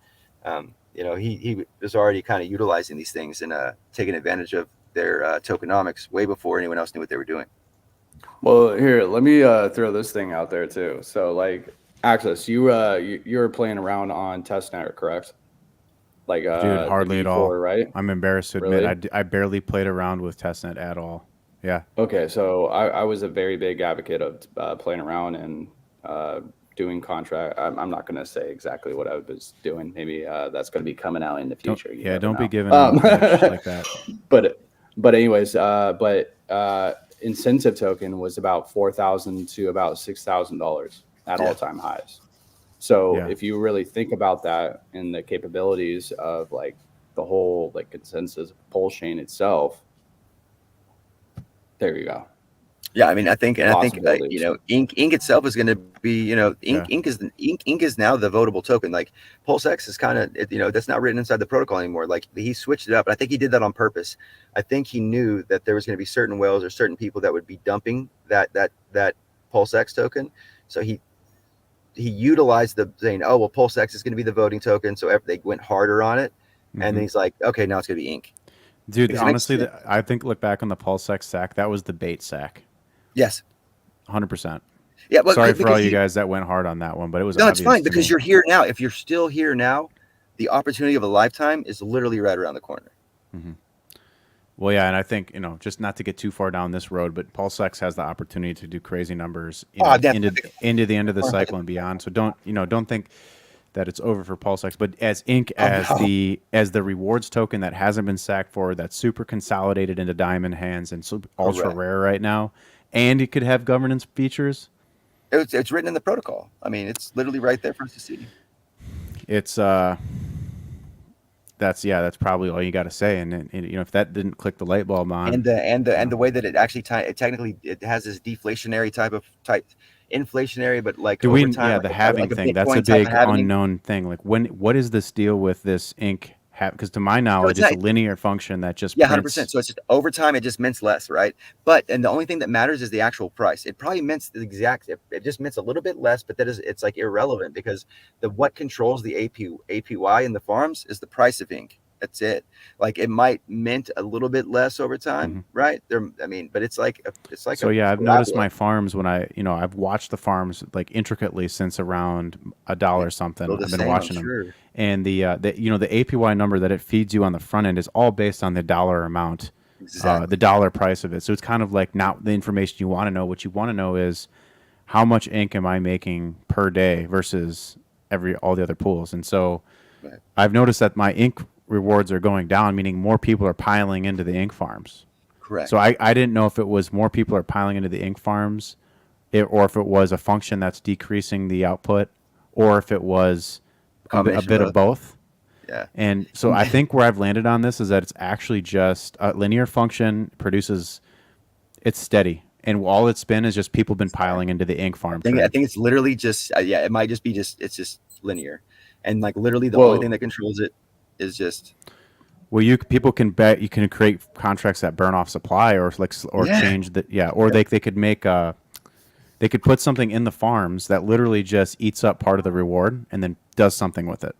He was already kind of utilizing these things and taking advantage of their tokenomics way before anyone else knew what they were doing. Well, here, let me throw this thing out there too. So, Access, you're playing around on Testnet, correct? Dude, hardly at all. Right? I'm embarrassed to admit, I barely played around with Testnet at all. Yeah. Okay, so I was a very big advocate of playing around and doing contract. I'm not going to say exactly what I was doing. Maybe that's going to be coming out in the future. Don't be giving like that. But anyways, incentive token was about $4,000 to about $6,000 at all-time highs. So if you really think about that and the capabilities of the whole consensus Pulse chain itself, there you go. Yeah, I mean, I think Ink itself is going to be, Ink is now the votable token. PulseX is kind of, that's not written inside the protocol anymore. He switched it up, and I think he did that on purpose. I think he knew that there was going to be certain whales or certain people that would be dumping that PulseX token. So he utilized the saying, oh well, PulseX is going to be the voting token, so they went harder on it. And then he's like, okay, now it's gonna be ink. Dude, Because it makes honestly, sense. I think look back on the PulseX sack. That was the bait sack. Yes. 100%. Yeah. But Sorry for all because you guys that went hard on that one, but it was no, it's obvious fine to because me. you're here now. If you're still here now, the opportunity of a lifetime is literally right around the corner. Well, yeah, and I think, just not to get too far down this road, but PulseX has the opportunity to do crazy numbers into the end of the cycle and beyond. So don't think that it's over for PulseX. But as Ink, as the rewards token that hasn't been sacked for, that's super consolidated into diamond hands and so ultra rare right now, and it could have governance features. It's written in the protocol. I mean, it's literally right there for us to see. It's that's probably all you got to say. And if that didn't click the light bulb on, And the way that it actually technically it has this deflationary type, inflationary, but like over time, the halving like thing. That's a big unknown thing. Like what is this deal with this Ink? Because to my knowledge, it's a linear function that just 100%. So it's just over time, it just mints less, right? And the only thing that matters is the actual price. It probably mints the exact. It just mints a little bit less, but it's like irrelevant because what controls the APY in the farms is the price of Ink. That's it. Like it might mint a little bit less over time, right? But it's like so yeah. I've noticed my farms when I've watched the farms like intricately since around $1 something. I've been watching them, and the APY number that it feeds you on the front end is all based on the dollar amount, the dollar price of it. So it's kind of like not the information you want to know. What you want to know is how much Ink am I making per day versus all the other pools. And so I've noticed that my Ink rewards are going down, meaning more people are piling into the Ink farms. Correct. So I didn't know if it was more people are piling into the Ink farms, or if it was a function that's decreasing the output, or if it was a bit of both. Yeah. And so I think where I've landed on this is that it's actually just a linear function it's steady. And all it's been is just people been piling into the Ink farm. I think it's literally just, it might just be it's just linear. And like literally the only thing that controls it is just people can bet you can create contracts that burn off supply or change they could make they could put something in the farms that literally just eats up part of the reward and then does something with it,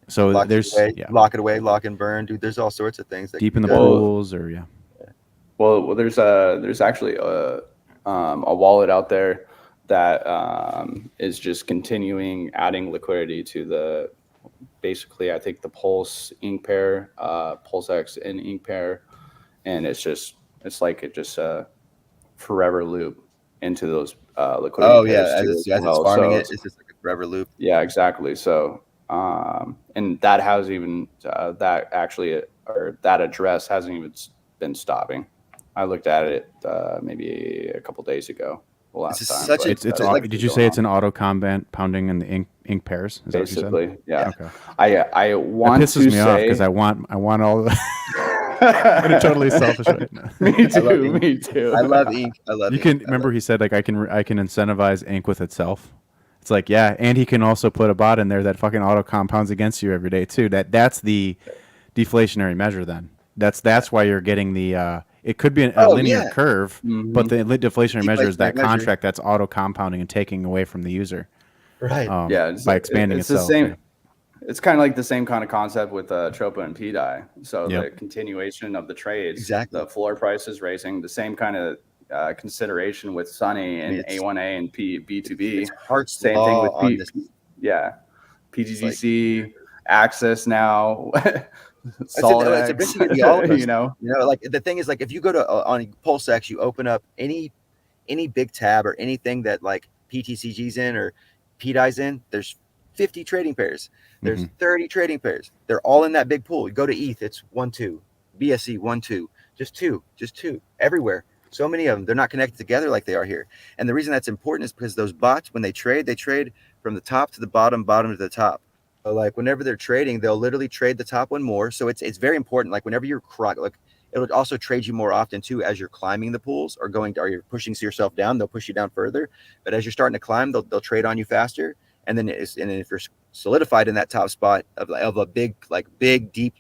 so lock it away, lock and burn, dude. There's all sorts of things that deep in the pools or well there's actually a wallet out there that is just continuing adding liquidity to the basically I think the Pulse Ink pair, PulseX and Ink pair, and it's just forever loop into those liquidity pairs as it's farming it's just like a forever loop. Yeah, exactly. So and that hasn't even that address hasn't even been stopping. I looked at it maybe a couple days ago. Last time. Did you say it's an auto compounding in the ink pairs? Is basically, that what you said? Yeah. Okay. I want that pisses me off because I want all the. I'm totally selfish right now. Me too. I love Ink. You can remember he said like I can incentivize Ink with itself. It's like and he can also put a bot in there that fucking auto compounds against you every day too. That's the deflationary measure. Then that's why you're getting the. It could be a linear curve, but the deflationary measure is that contract that's auto compounding and taking away from the user. Right. By expanding it's itself. The same. It's kind of like the same kind of concept with Tropa and PDI. So the continuation of the trades, the floor price is raising. The same kind of consideration with Sunny and A1A and B2B. Hart's same thing with PGGC, Access now. Solid X, like the thing is like if you go to on PulseX, you open up any big tab or anything that like PTCG's in or PDI's in, there's 50 trading pairs, there's 30 trading pairs, they're all in that big pool. You go to ETH, it's 1 2, BSC 1 2, just two everywhere. So many of them, they're not connected together like they are here. And the reason that's important is because those bots, when they trade from the top to the bottom to the top. Like whenever they're trading, they'll literally trade the top one more. So it's very important. Like whenever you're it'll also trade you more often too as you're climbing the pools or you're pushing yourself down. They'll push you down further. But as you're starting to climb, they'll trade on you faster. And then if you're solidified in that top spot of a big deep,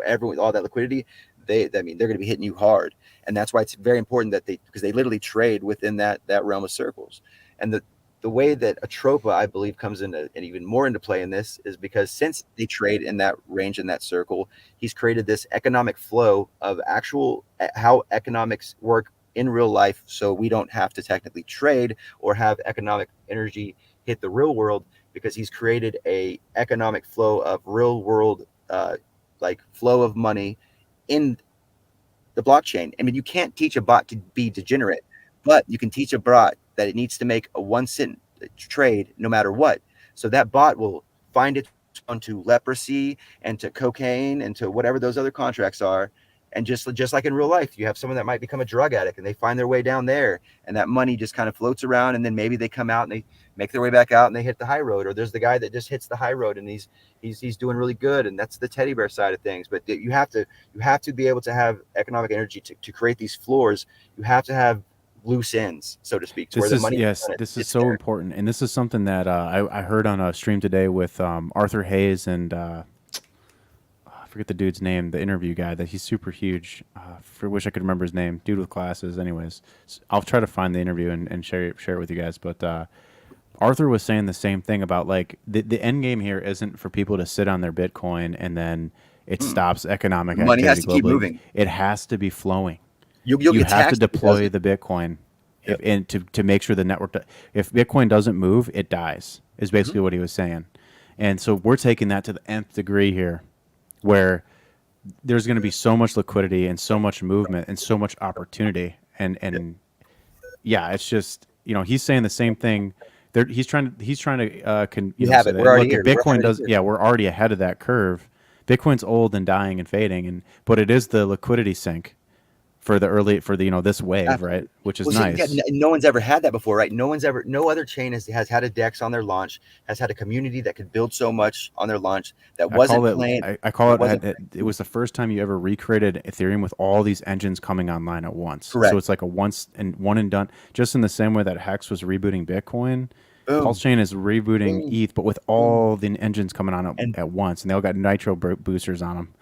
everyone all that liquidity, they're going to be hitting you hard. And that's why it's very important that because they literally trade within that realm of circles. And the way that Atropa, I believe, comes into and even more into play in this is because since they trade in that range, in that circle, he's created this economic flow of actual how economics work in real life, so we don't have to technically trade or have economic energy hit the real world, because he's created a economic flow of real world like flow of money in the blockchain. I mean, you can't teach a bot to be degenerate, but you can teach a bot that it needs to make a 1 cent trade no matter what. So that bot will find its onto leprosy and to cocaine and to whatever those other contracts are. And just like in real life, you have someone that might become a drug addict and they find their way down there, and that money just kind of floats around, and then maybe they come out and they make their way back out and they hit the high road. Or there's the guy that just hits the high road and he's doing really good, and that's the teddy bear side of things. But you have to be able to have economic energy to create these floors. You have to have loose ends, so to speak, to where the money this is so important, and this is something that I heard on a stream today with Arthur Hayes and I forget the dude's name, the interview guy, that he's super huge. Wish I could remember his name. Dude with glasses. Anyways, I'll try to find the interview and share it with you guys. But Arthur was saying the same thing about like the end game here isn't for people to sit on their Bitcoin and then it stops economic activity. Money has to globally. keep moving. It has to be flowing. You have to deploy the Bitcoin and to make sure the network. If Bitcoin doesn't move, it dies. Is basically what he was saying. And so we're taking that to the nth degree here, where there's going to be so much liquidity and so much movement and so much opportunity. And yeah, it's just, he's saying the same thing. He's trying to We're already here. Bitcoin does. Yeah, we're already ahead of that curve. Bitcoin's old and dying and fading, but it is the liquidity sink for this wave, right? Which is nice. No one's ever had that before, right? No other chain has had a DEX on their launch, has had a community that could build so much on their launch that wasn't playing. I call it. It was the first time you ever recreated Ethereum with all these engines coming online at once. Correct. So it's like a one and done. Just in the same way that Hex was rebooting Bitcoin, PulseChain is rebooting ETH, but with all the engines coming on at once, and they all got nitro boosters on them.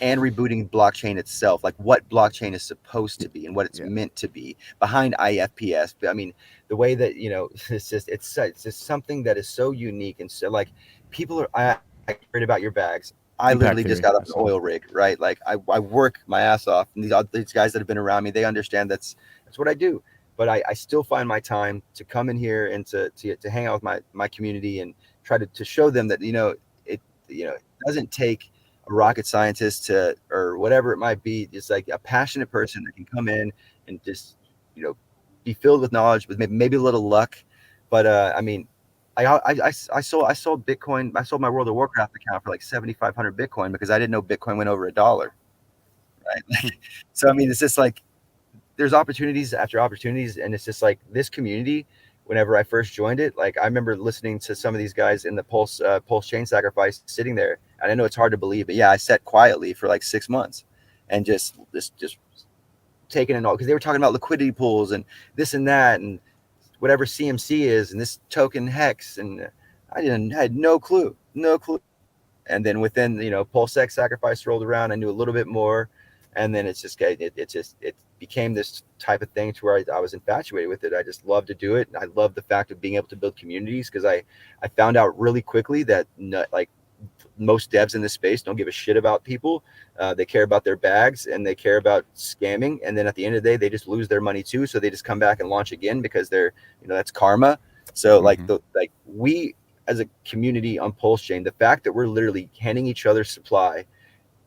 And rebooting blockchain itself, like what blockchain is supposed to be and what it's meant to be behind IFPS. I mean, the way that it's just something that is so unique, and so like people are. I heard about your bags. I literally just got off an oil rig, right? Like I work my ass off, and these guys that have been around me, they understand that's what I do. But I still find my time to come in here and to hang out with my community and try to show them that it doesn't take a rocket scientist or whatever it might be. It's like a passionate person that can come in and just be filled with knowledge, with maybe a little luck. But I mean, I sold Bitcoin. I sold my World of Warcraft account for like 7,500 Bitcoin because I didn't know Bitcoin went over $1. Right. So I mean, it's just like there's opportunities after opportunities, and it's just like this community. Whenever I first joined it, like I remember listening to some of these guys in the Pulse Chain Sacrifice sitting there, and I know it's hard to believe, but yeah, I sat quietly for like 6 months and just taking it all, because they were talking about liquidity pools and this and that and whatever CMC is and this token Hex, and I had no clue. And then within PulseX Sacrifice rolled around, I knew a little bit more, and then it became this type of thing to where I was infatuated with it. I just love to do it. I love the fact of being able to build communities, because I found out really quickly that like most devs in this space don't give a shit about people. They care about their bags and they care about scamming. And then at the end of the day, they just lose their money too. So they just come back and launch again because they're, that's karma. So we as a community on PulseChain, the fact that we're literally handing each other supply,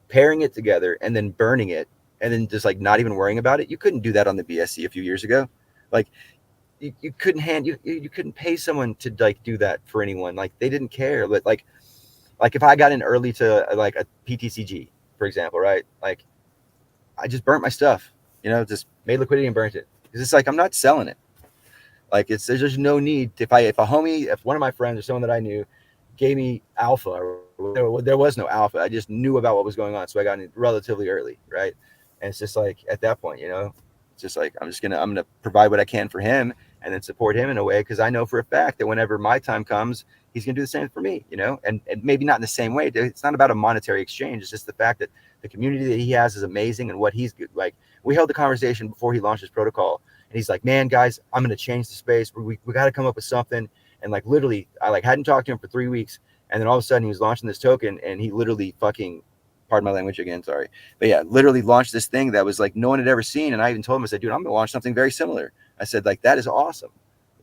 pairing it together and then burning it, and then just like not even worrying about it. You couldn't do that on the BSC a few years ago. Like you couldn't you couldn't pay someone to like do that for anyone. Like they didn't care. But like if I got in early to like a PTCG, for example, right? Like I just burnt my stuff, just made liquidity and burnt it. Because it's like I'm not selling it. Like there's just no need. If one of my friends or someone that I knew gave me alpha, or there was no alpha, I just knew about what was going on, so I got in relatively early, right? And it's just like at that point, it's just like I'm gonna provide what I can for him and then support him in a way, because I know for a fact that whenever my time comes, he's gonna do the same for me, and maybe not in the same way. It's not about a monetary exchange. It's just the fact that the community that he has is amazing, and what he's like. We held the conversation before he launched his protocol, And he's like, man, guys, I'm going to change the space. We got to come up with something. And like, literally, I like hadn't talked to him for 3 weeks. And then all of a sudden he was launching this token, and he literally fucking, pardon my language again, sorry. But yeah, literally launched this thing that was like no one had ever seen. And I even told him, I said, dude, I'm going to launch something very similar. I said, like, that is awesome.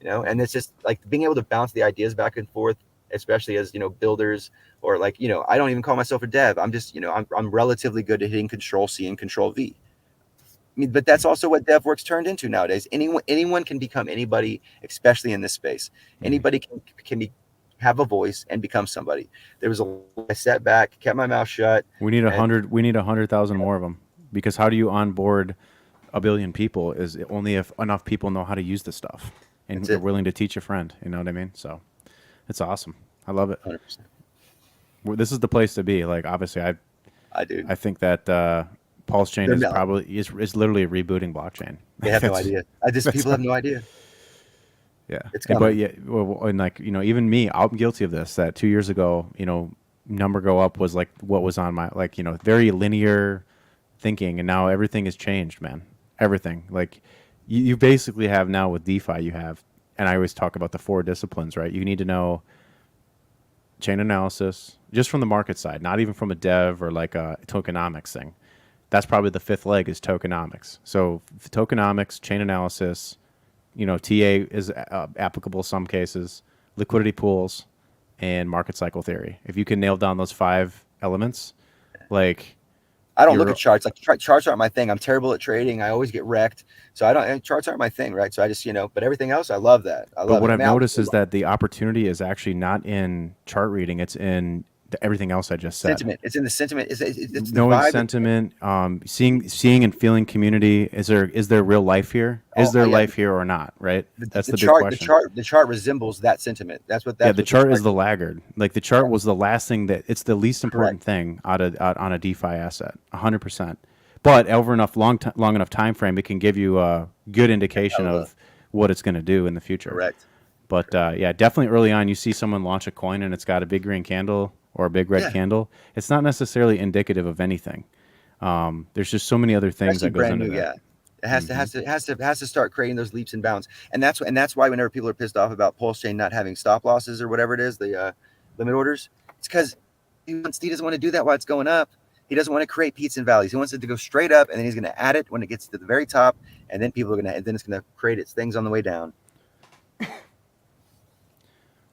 You know, and it's just like being able to bounce the ideas back and forth, especially as, you know, builders, or like, you know, I don't even call myself a dev. I'm just, you know, I'm relatively good at hitting Control C and Control V. I mean, but that's also what DevWorks turned into nowadays. Anyone can become anybody, especially in this space. Anybody can have a voice and become somebody. There was I sat back, kept my mouth shut. We need 100. We need 100,000 more of them, because how do you onboard a billion people is only if enough people know how to use the stuff and they're willing to teach a friend. You know what I mean? So it's awesome. I love it. 100%. This is the place to be. Like, obviously, I do. I think that PulseChain is probably is literally a rebooting blockchain. They have no idea. People have no idea. Yeah, it's but coming. yeah, well, and like, you know, even me, I'm guilty of this. That 2 years ago, you know, number go up was like what was on my, like, you know, very linear thinking, and now everything has changed, man. Everything. Like, you basically have now with DeFi, you have, and I always talk about the 4 disciplines, right? You need to know chain analysis, just from the market side, not even from a dev or like a tokenomics thing. That's probably the 5th leg is tokenomics. So tokenomics, chain analysis, you know, TA is applicable some cases, liquidity pools, and market cycle theory. If you can nail down those 5 elements, like, I don't look at charts. Like, charts aren't my thing. I'm terrible at trading. I always get wrecked. So charts aren't my thing, right? So I just, you know, but everything else, I love that. But what I've noticed is that the opportunity is actually not in chart reading. It's in everything else I just said. Sentiment. It's in the sentiment. It's knowing sentiment, seeing and feeling community. Is there real life here? Is there life here or not? Right. That's the big question. The chart resembles that sentiment. That's what. The chart is the laggard. Like, the chart was the last thing that it's the least important thing on a DeFi asset. 100%. But over long enough time frame, it can give you a good indication of what it's going to do in the future. Correct. But yeah, definitely early on, you see someone launch a coin and it's got a big green candle or a big red candle. It's not necessarily indicative of anything. There's just so many other things that goes into that. Yeah, it has to start creating those leaps and bounds, and that's why whenever people are pissed off about PulseChain not having stop losses or whatever it is, the limit orders, it's because he doesn't want to do that while it's going up. He doesn't want to create peaks and valleys. He wants it to go straight up, and then he's going to add it when it gets to the very top, and then it's going to create its things on the way down.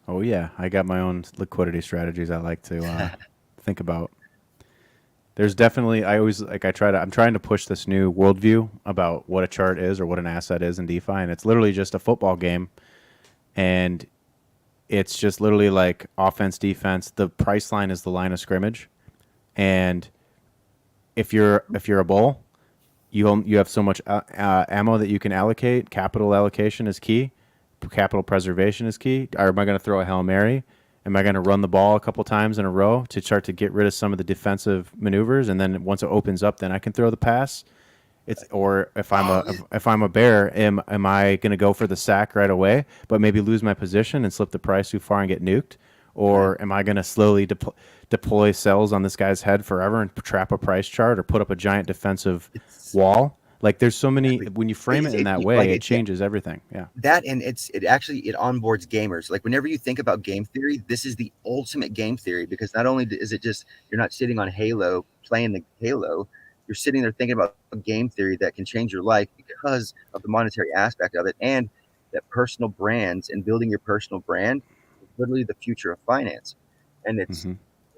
Oh yeah, I got my own liquidity strategies I like to think about. There's definitely, I'm trying to push this new worldview about what a chart is or what an asset is in DeFi, and it's literally just a football game, and it's just literally like offense, defense. The price line is the line of scrimmage, and if you're a bull, you have so much ammo that you can allocate. Capital allocation is key. Capital preservation is key. Or am I going to throw a Hail Mary? Am I going to run the ball a couple times in a row to start to get rid of some of the defensive maneuvers, and then once it opens up, then I can throw the pass? Or if I'm a bear, am I going to go for the sack right away, but maybe lose my position and slip the price too far and get nuked? Or am I going to slowly deploy cells on this guy's head forever and trap a price chart or put up a giant defensive wall? Like, there's so many, when you frame it in that way, it changes everything. Yeah. That, and it onboards gamers. Like, whenever you think about game theory, this is the ultimate game theory, because not only is it just, you're not sitting on Halo playing the Halo, you're sitting there thinking about a game theory that can change your life because of the monetary aspect of it, and that personal brands and building your personal brand is literally the future of finance. And it's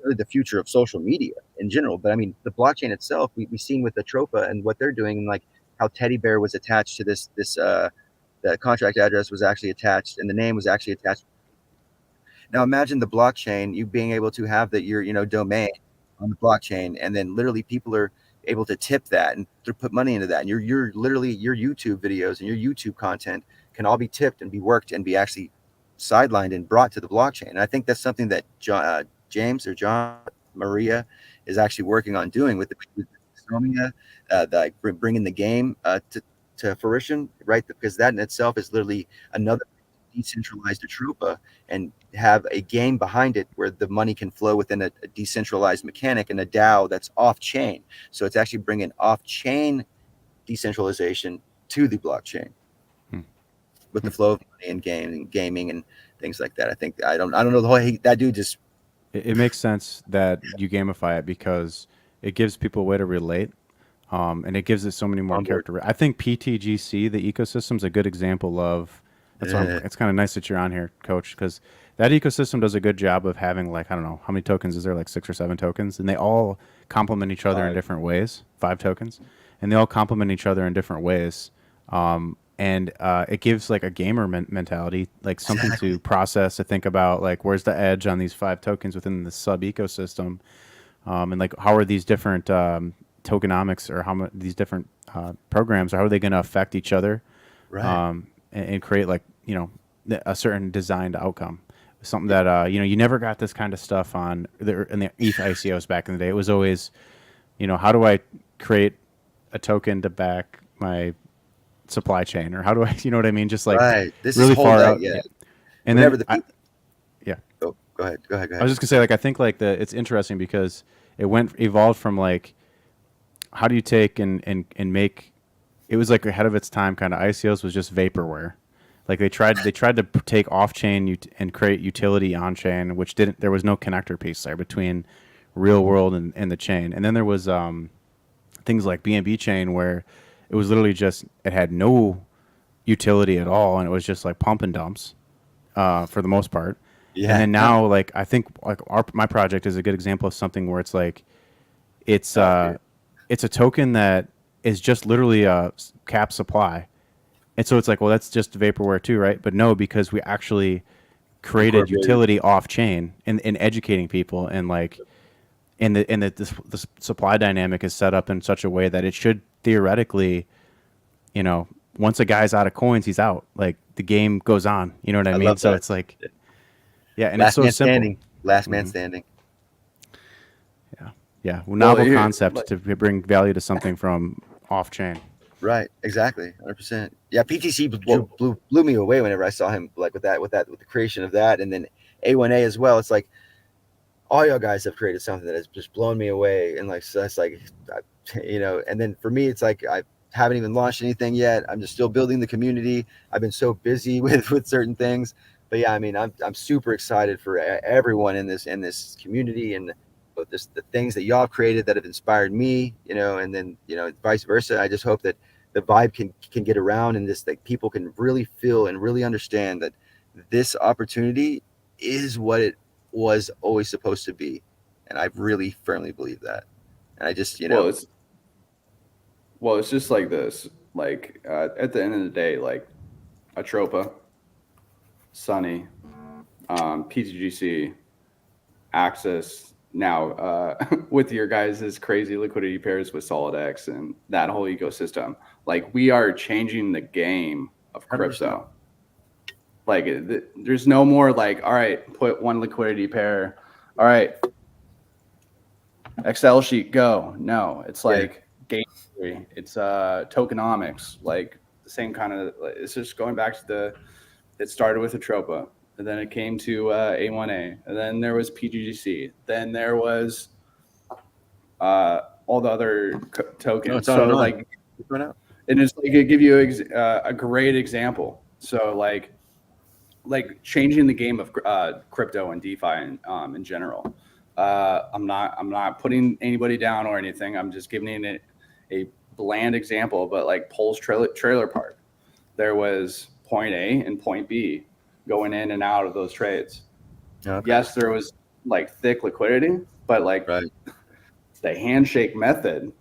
really the future of social media in general. But I mean, the blockchain itself, we've seen with the Tropa and what they're doing, and like how Teddy Bear was attached to this the contract address was actually attached, and the name was actually attached. Now imagine the blockchain, you being able to have your domain on the blockchain, and then literally people are able to tip that and to put money into that, and you're literally, your YouTube videos and your YouTube content can all be tipped and be worked and be actually sidelined and brought to the blockchain. And I think that's something that James or John Maria is actually working on doing with Estonia, bringing the game to fruition, right? Because that in itself is literally another decentralized Atropa, and have a game behind it where the money can flow within a decentralized mechanic and a DAO that's off-chain. So it's actually bringing off-chain decentralization to the blockchain. with the flow of money and gaming and things like that. I think I don't know the whole that dude just It makes sense that you gamify it because it gives people a way to relate, and it gives it so many more On board. character. I think PTGC, the ecosystem, is a good example of. That's why it's kind of nice that you're on here, Coach, because that ecosystem does a good job of having, like, I don't know how many tokens is there, like 6 or 7 tokens, and they all complement each other in different ways. 5 tokens, and they all complement each other in different ways. And it gives like a gamer mentality, like something to process, to think about, like where's the edge on these 5 tokens within the sub ecosystem, and like how are these different tokenomics or these different programs, or how are they going to affect each other, right. and create like a certain designed outcome. Something that you never got this kind of stuff in the ETH ICOs back in the day. It was always, how do I create a token to back my supply chain, or how do I, you know what I mean? Just like Right. This really is far out. Yeah. And Whenever then, the people, yeah. oh, go ahead. I was just gonna say, like, I think like it's interesting because it evolved from like, how do you take and make, it was like ahead of its time kind of. ICOs was just vaporware. Like they tried to take off chain and create utility on chain, which there was no connector piece there between real world and the chain. And then there was things like BNB chain where it was literally just, it had no utility at all, and it was just like pump and dumps for the most part. Yeah. And then now, like, I think like my project is a good example of something where it's like it's a token that is just literally a cap supply, and so it's like, well, that's just vaporware too, right? But no, because we actually created utility off chain and educating people, and like the supply dynamic is set up in such a way that it should theoretically, once a guy's out of coins, he's out. Like the game goes on. You know what I mean? So it's like, yeah, and last it's so man simple. standing. Last man standing. Yeah, novel concept to bring value to something from off chain. Right. Exactly. 100%. Yeah. PTC blew me away whenever I saw him, like with the creation of that, and then A1A as well. It's like all y'all guys have created something that has just blown me away, and like, so that's like, and then for me, it's like I haven't even launched anything yet. I'm just still building the community. I've been so busy with certain things, but yeah, I mean, I'm super excited for everyone in this community, and the things that y'all created that have inspired me, and then vice versa. I just hope that the vibe can get around, and this, like, people can really feel and really understand that this opportunity is what it was always supposed to be, and I really firmly believe that. And I just it's just like this, like at the end of the day, like Atropa, Sunny, PTGC, Axis, now with your guys' crazy liquidity pairs with SolidX and that whole ecosystem, like we are changing the game of crypto. 100%. Like there's no more like, all right, put one liquidity pair, all right, Excel sheet, go. No, it's like game theory. It's tokenomics, like the same kind of. It's just going back to it started with Atropa, and then it came to A1A, and then there was PGGC, then there was all the other tokens. So like, and it's like it give you a great example. So like changing the game of crypto and DeFi in general. I'm not putting anybody down or anything. I'm just giving it a bland example, but like Pulse trailer park, there was point A and point B going in and out of those trades. Okay. Yes, there was like thick liquidity, but like the handshake method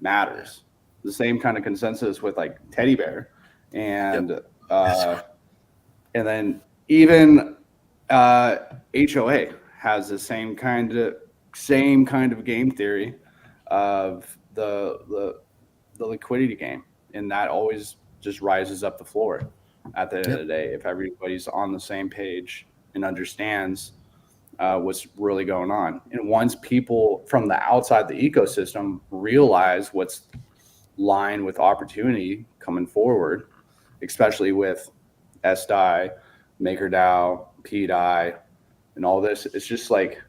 matters. The same kind of consensus with like Teddy Bear, and and then even HOA has the same kind of game theory of the liquidity game, and that always just rises up the floor at the end of the day if everybody's on the same page and understands what's really going on. And once people from the outside the ecosystem realize what's lying with opportunity coming forward, especially with SDAI, MakerDAO, PDAI, and all this, it's just like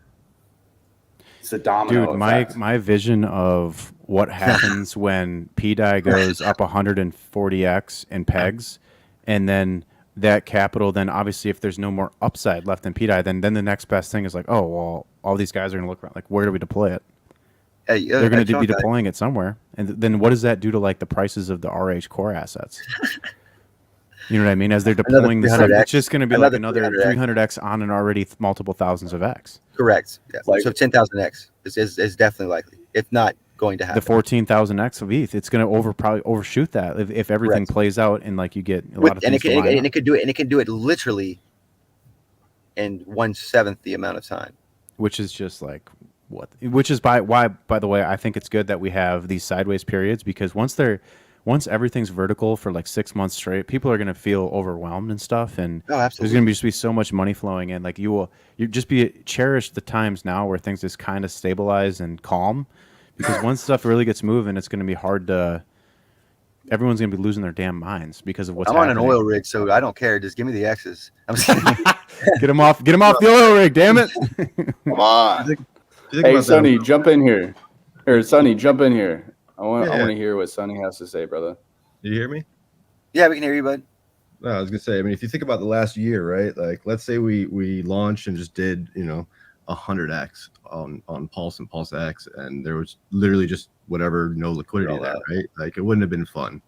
it's a domino effect. My vision of what happens when PDAI goes up 140x in pegs, and then that capital, then obviously if there's no more upside left in PDI, then the next best thing is like, oh, well, all these guys are going to look around, like, where do we deploy it? They're going to be deploying it somewhere. And then what does that do to like the prices of the RH core assets? You know what I mean? As they're deploying this, it's just going to be like another 300x on an already multiple thousands of X. Correct. Yeah. Like, so 10,000x is definitely likely, if not going to happen. The 14,000x of ETH, it's going to probably overshoot that if everything plays out and like you get a lot of things. And it could do it, and it can do it literally in 1/7 the amount of time. Which is just like which is by the way, I think it's good that we have these sideways periods, because once everything's vertical for like 6 months straight, people are going to feel overwhelmed and stuff, and there's going to just be so much money flowing in. Like you cherish the times now where things just kind of stabilize and calm, because once stuff really gets moving, it's going to be hard to. Everyone's going to be losing their damn minds because of what's happening. I'm on an oil rig, so I don't care. Just give me the X's. Get him off the oil rig, damn it! Come on. Hey, Sonny, jump in here. Sonny, jump in here. I want to hear what Sonny has to say, brother. Do you hear me? Yeah, we can hear you, bud. No, I was gonna say, I mean, if you think about the last year, right? Like, let's say we launched and just did, 100x on Pulse and Pulse X, and there was literally just whatever, no liquidity there, right? Like, it wouldn't have been fun.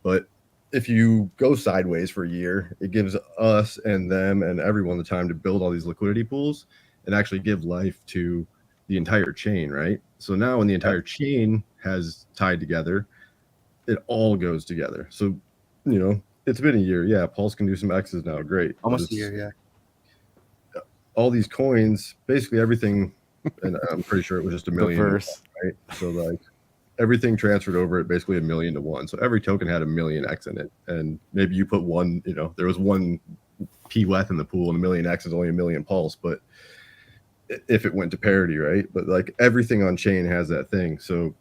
But if you go sideways for a year, it gives us and them and everyone the time to build all these liquidity pools and actually give life to the entire chain, right? So now when the entire chain has tied together, it all goes together. So, it's been a year. Yeah, Pulse can do some X's now. Great. Almost a year, yeah. All these coins, basically everything, and I'm pretty sure it was just $1 million, right? So like everything transferred over at basically 1 million to 1. So every token had 1 million X in it. And maybe you put one, there was one PWETH in the pool and 1 million X is only 1 million Pulse, but if it went to parity, right? But like everything on chain has that thing. So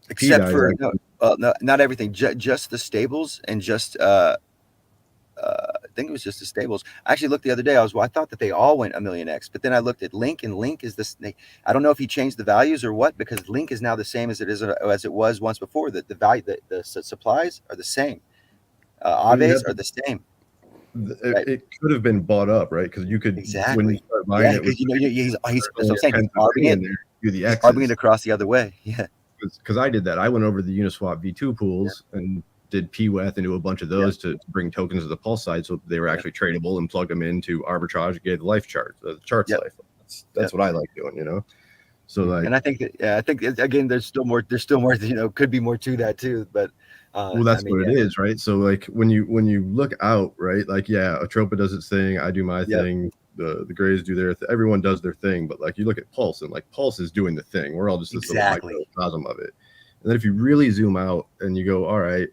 except for not everything, just the stables and just I think it was just the stables. I actually looked the other day. I thought that they all went 1 million X, but then I looked at Link, and Link is this. I don't know if he changed the values or what, because Link is now the same as it was once before. The value, the supplies are the same. Aves are the same. It could have been bought up, right? Because you could when you start buying it. He's that's what I'm saying. He's arbing it across the other way. Yeah. Because I did that. I went over the Uniswap V2 pools and did PWETH into a bunch of those to bring tokens to the Pulse side, so they were actually tradable, and plug them into arbitrage and get the life chart, the charts life. That's what I like doing, So like, and I think again, there's still more. Could be more to that too, but. Well, that's what it is, right? So like when you look out, right? Like Atropa does its thing, I do my thing, the Grays do their thing, everyone does their thing, but like you look at Pulse, and like Pulse is doing the thing. We're all just this little microcosm of it. And then if you really zoom out and you go, all right,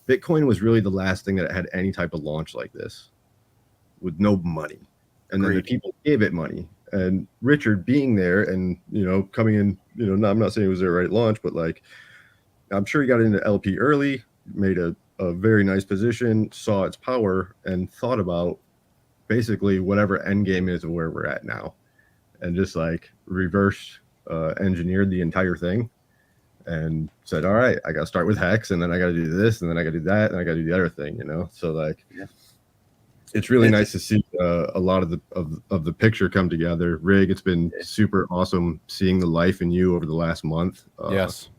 Bitcoin was really the last thing that had any type of launch like this with no money. And then the people gave it money. And Richard being there and, coming in, I'm not saying it was there right at launch, but like, I'm sure he got into LP early, made a very nice position, saw its power, and thought about basically whatever end game is of where we're at now. And just like reverse engineered the entire thing. And said, all right, I got to start with Hex, and then I got to do this, and then I got to do that, and I got to do the other thing, So like, it's really nice to see a lot of the picture come together. Rig, it's been super awesome seeing the life in you over the last month. Yes,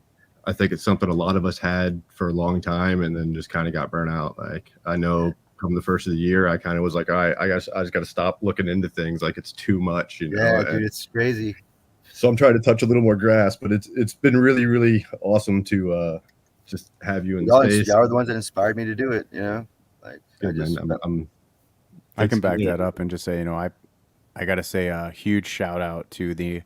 I think it's something a lot of us had for a long time, and then just kind of got burnt out. Like I know from the first of the year, I kind of was like, all right, I just got to stop looking into things. Like it's too much, Yeah, dude, it's crazy. So I'm trying to touch a little more grass, but it's been really, really awesome to just have you in the space. Y'all are the ones that inspired me to do it, Like I can back that up and just say, I got to say a huge shout out to the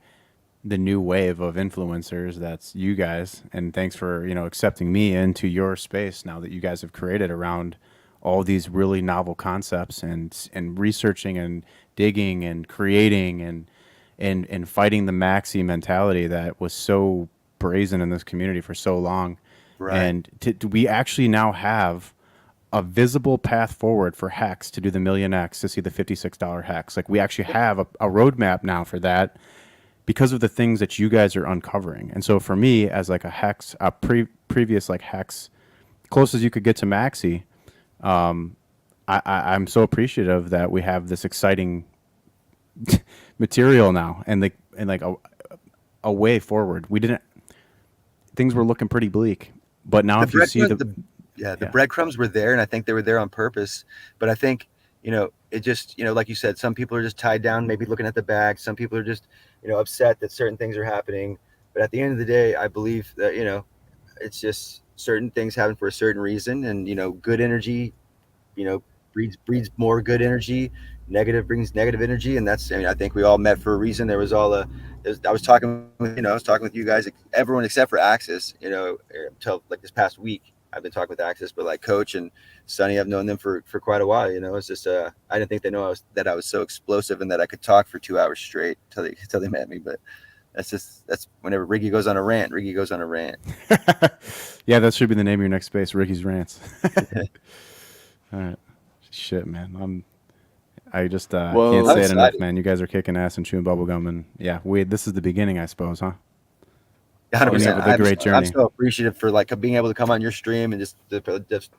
new wave of influencers. That's you guys, and thanks for accepting me into your space now that you guys have created around all these really novel concepts and researching and digging and creating and fighting the maxi mentality that was so brazen in this community for so long. Right. And we actually now have a visible path forward for Hex to do the 1 million X, to see the $56 Hex. Like we actually have a roadmap now for that because of the things that you guys are uncovering. And so for me, as like a Hex, previous like Hex, close as you could get to maxi, I'm so appreciative that we have this exciting material now, and like a way forward. Things were looking pretty bleak, but now if you see the breadcrumbs were there, and I think they were there on purpose. But I think, it just, like you said, some people are just tied down, maybe looking at the bag. Some people are just, upset that certain things are happening. But at the end of the day, I believe that, it's just certain things happen for a certain reason, and good energy, breeds more good energy. Negative brings negative energy, and that's. I think we all met for a reason. There was I was talking with you guys, everyone except for Axis. Until like this past week, I've been talking with Axis, but like Coach and Sonny, I've known them for quite a while. It's just I didn't think they know I was so explosive and that I could talk for 2 hours straight till they met me. But that's whenever Riggy goes on a rant. Yeah, that should be the name of your next space, Ricky's Rants. All right. Shit, man. I just can't say it enough, man. You guys are kicking ass and chewing bubblegum, and yeah, this is the beginning, I suppose, huh? 100%. A great journey. I'm so appreciative for like being able to come on your stream and just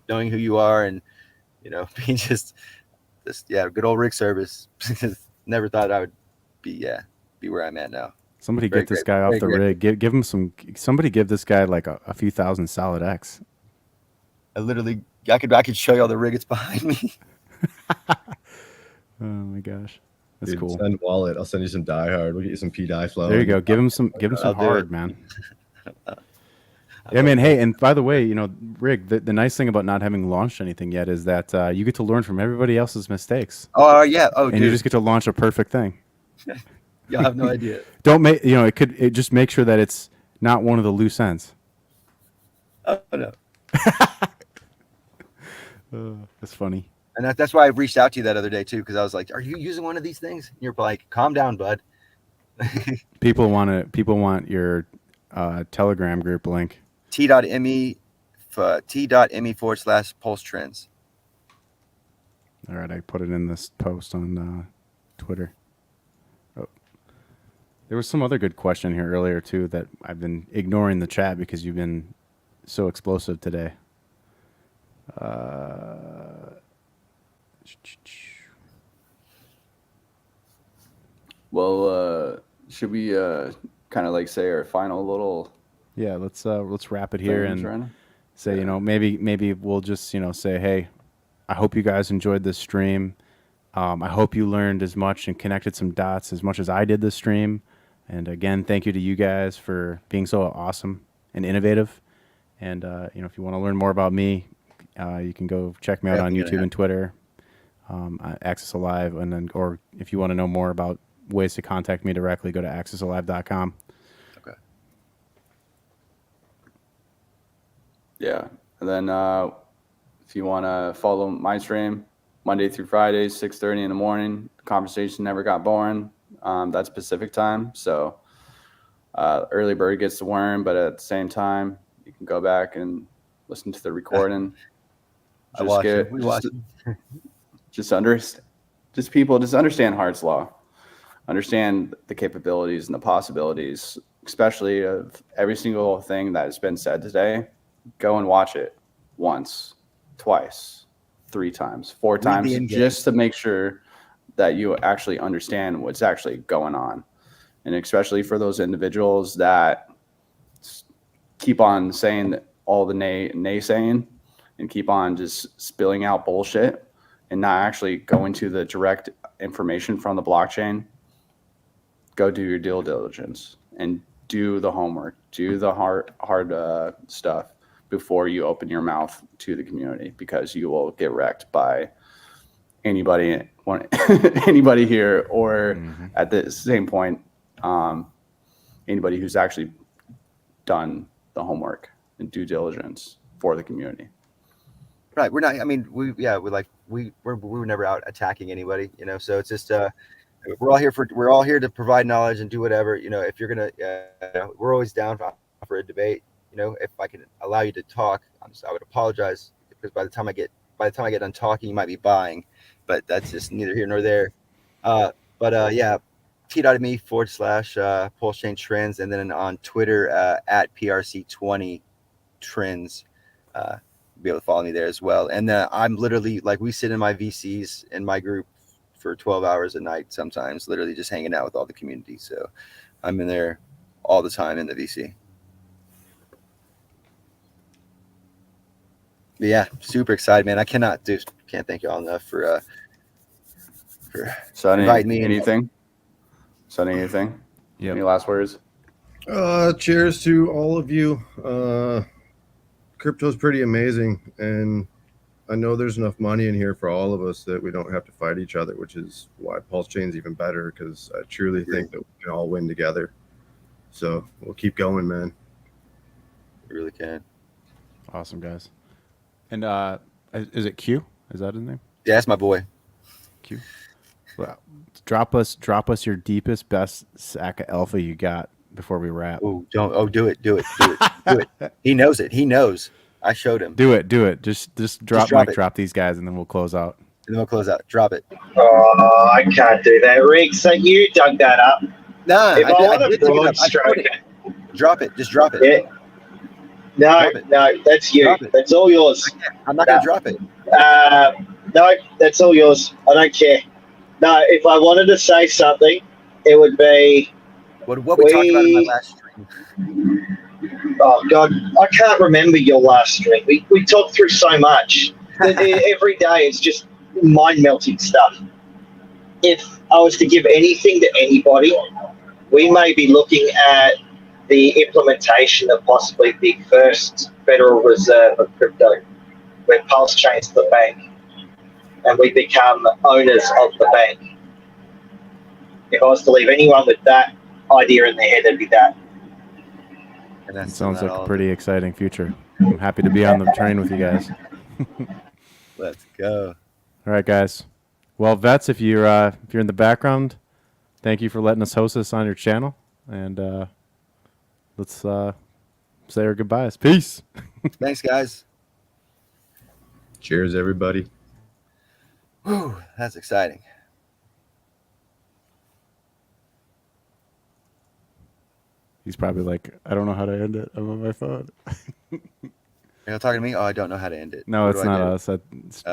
knowing who you are, and being just good old Rig.Service. Never thought I would be where I'm at now. Somebody get this guy off the rig. Give him somebody give this guy like a few thousand solid X. I could show you all the rig it's behind me. Oh my gosh, that's cool. Send wallet. I'll send you some Die Hard. We'll get you some P-Die flow. There you go. Give him some hard, man. Yeah, man. Hey, and by the way, Rig, the nice thing about not having launched anything yet is that you get to learn from everybody else's mistakes. Oh yeah. Oh, and dude. You just get to launch a perfect thing. Y'all have no idea. Don't make it just make sure that it's not one of the loose ends. Oh no. That's funny. And that's why I reached out to you that other day too, because I was like, "Are you using one of these things?" And you're like, "Calm down, bud." People want your Telegram group link. T.me /PulseTrends. All right, I put it in this post on Twitter. Oh, there was some other good question here earlier too that I've been ignoring the chat because you've been so explosive today. Well, should we kind of like say our final little? Yeah, let's wrap it here and Trying? say maybe we'll just say, hey, I hope you guys enjoyed this stream. I hope you learned as much and connected some dots as much as I did this stream. And again, thank you to you guys for being so awesome and innovative. And if you want to learn more about me, you can go check me out on YouTube and Twitter, Access Alive, or if you want to know more about ways to contact me directly, go to accessalive.com. Okay. Yeah, and then if you want to follow my stream, Monday through Fridays, 6:30 in the morning. Conversation never got boring. That's Pacific time, so early bird gets the worm, but at the same time, you can go back and listen to the recording. Just understand Hart's law. Understand the capabilities and the possibilities, especially of every single thing that has been said today. Go and watch it once, twice, 3 times, 4 times, just to make sure that you actually understand what's actually going on. And especially for those individuals that keep on saying all the naysaying and keep on just spilling out bullshit and not actually going to the direct information from the blockchain. Go do your due diligence and do the homework, do the hard stuff before you open your mouth to the community, because you will get wrecked by anybody here, or at the same point, anybody who's actually done the homework and due diligence for the community. Right. We're not. I mean, we were never out attacking anybody. So it's just we're all here to provide knowledge and do whatever. If you're gonna, we're always down for a debate. If I can allow you to talk, I would apologize, because by the time I get done talking, you might be buying, but that's just neither here nor there. Yeah, t.me /PulseChain Trends, and then on Twitter at PRC20 Trends. be able to follow me there as well. And I'm literally like, we sit in my VCs in my group for 12 hours a night, sometimes literally just hanging out with all the community. So I'm in there all the time in the VC. But yeah, super excited, man. I can't thank you all enough for inviting me. Anything? Sonny, anything? Yep. Any last words? Cheers to all of you. Crypto's pretty amazing, and I know there's enough money in here for all of us that we don't have to fight each other, which is why Pulse Chain's even better, because I truly think that we can all win together. So we'll keep going, man. We really can. Awesome, guys. And is it Q? Is that his name? Yeah, that's my boy. Q. Well, drop us your deepest, best sack of alpha you got before we wrap. Oh, do it. Do it. He knows it. He knows. I showed him. Do it. Just drop these guys, and then we'll close out. And then we'll close out. Drop it. Oh, I can't do that, Rig. So you dug that up. Nah, If I want I to did dig it broad up. I stroke showed it, Drop it. Just drop it. yeah. No, that's you. Drop it. That's all yours. I'm not going to drop it. No, that's all yours. I don't care. No, if I wanted to say something, it would be. What we talked about in my last stream. Oh God, I can't remember your last stream. We talked through so much. Every day it's just mind melting stuff. If I was to give anything to anybody, we may be looking at the implementation of possibly the first Federal Reserve of crypto, when Pulse Chain's the bank and we become owners of the bank. If I was to leave anyone with that idea in their head, it'd be that. That sounds like a pretty exciting future. I'm happy to be on the train with you guys. Let's go. All right, guys. Well, Vets, if you're in the background, thank you for letting us host this on your channel, and let's say our goodbyes. Peace. Thanks, guys. Cheers, everybody. Whew, that's exciting. He's probably like, I don't know how to end it. I'm on my phone. You're not talking to me? Oh, I don't know how to end it. No, What it's do I not do? us. That's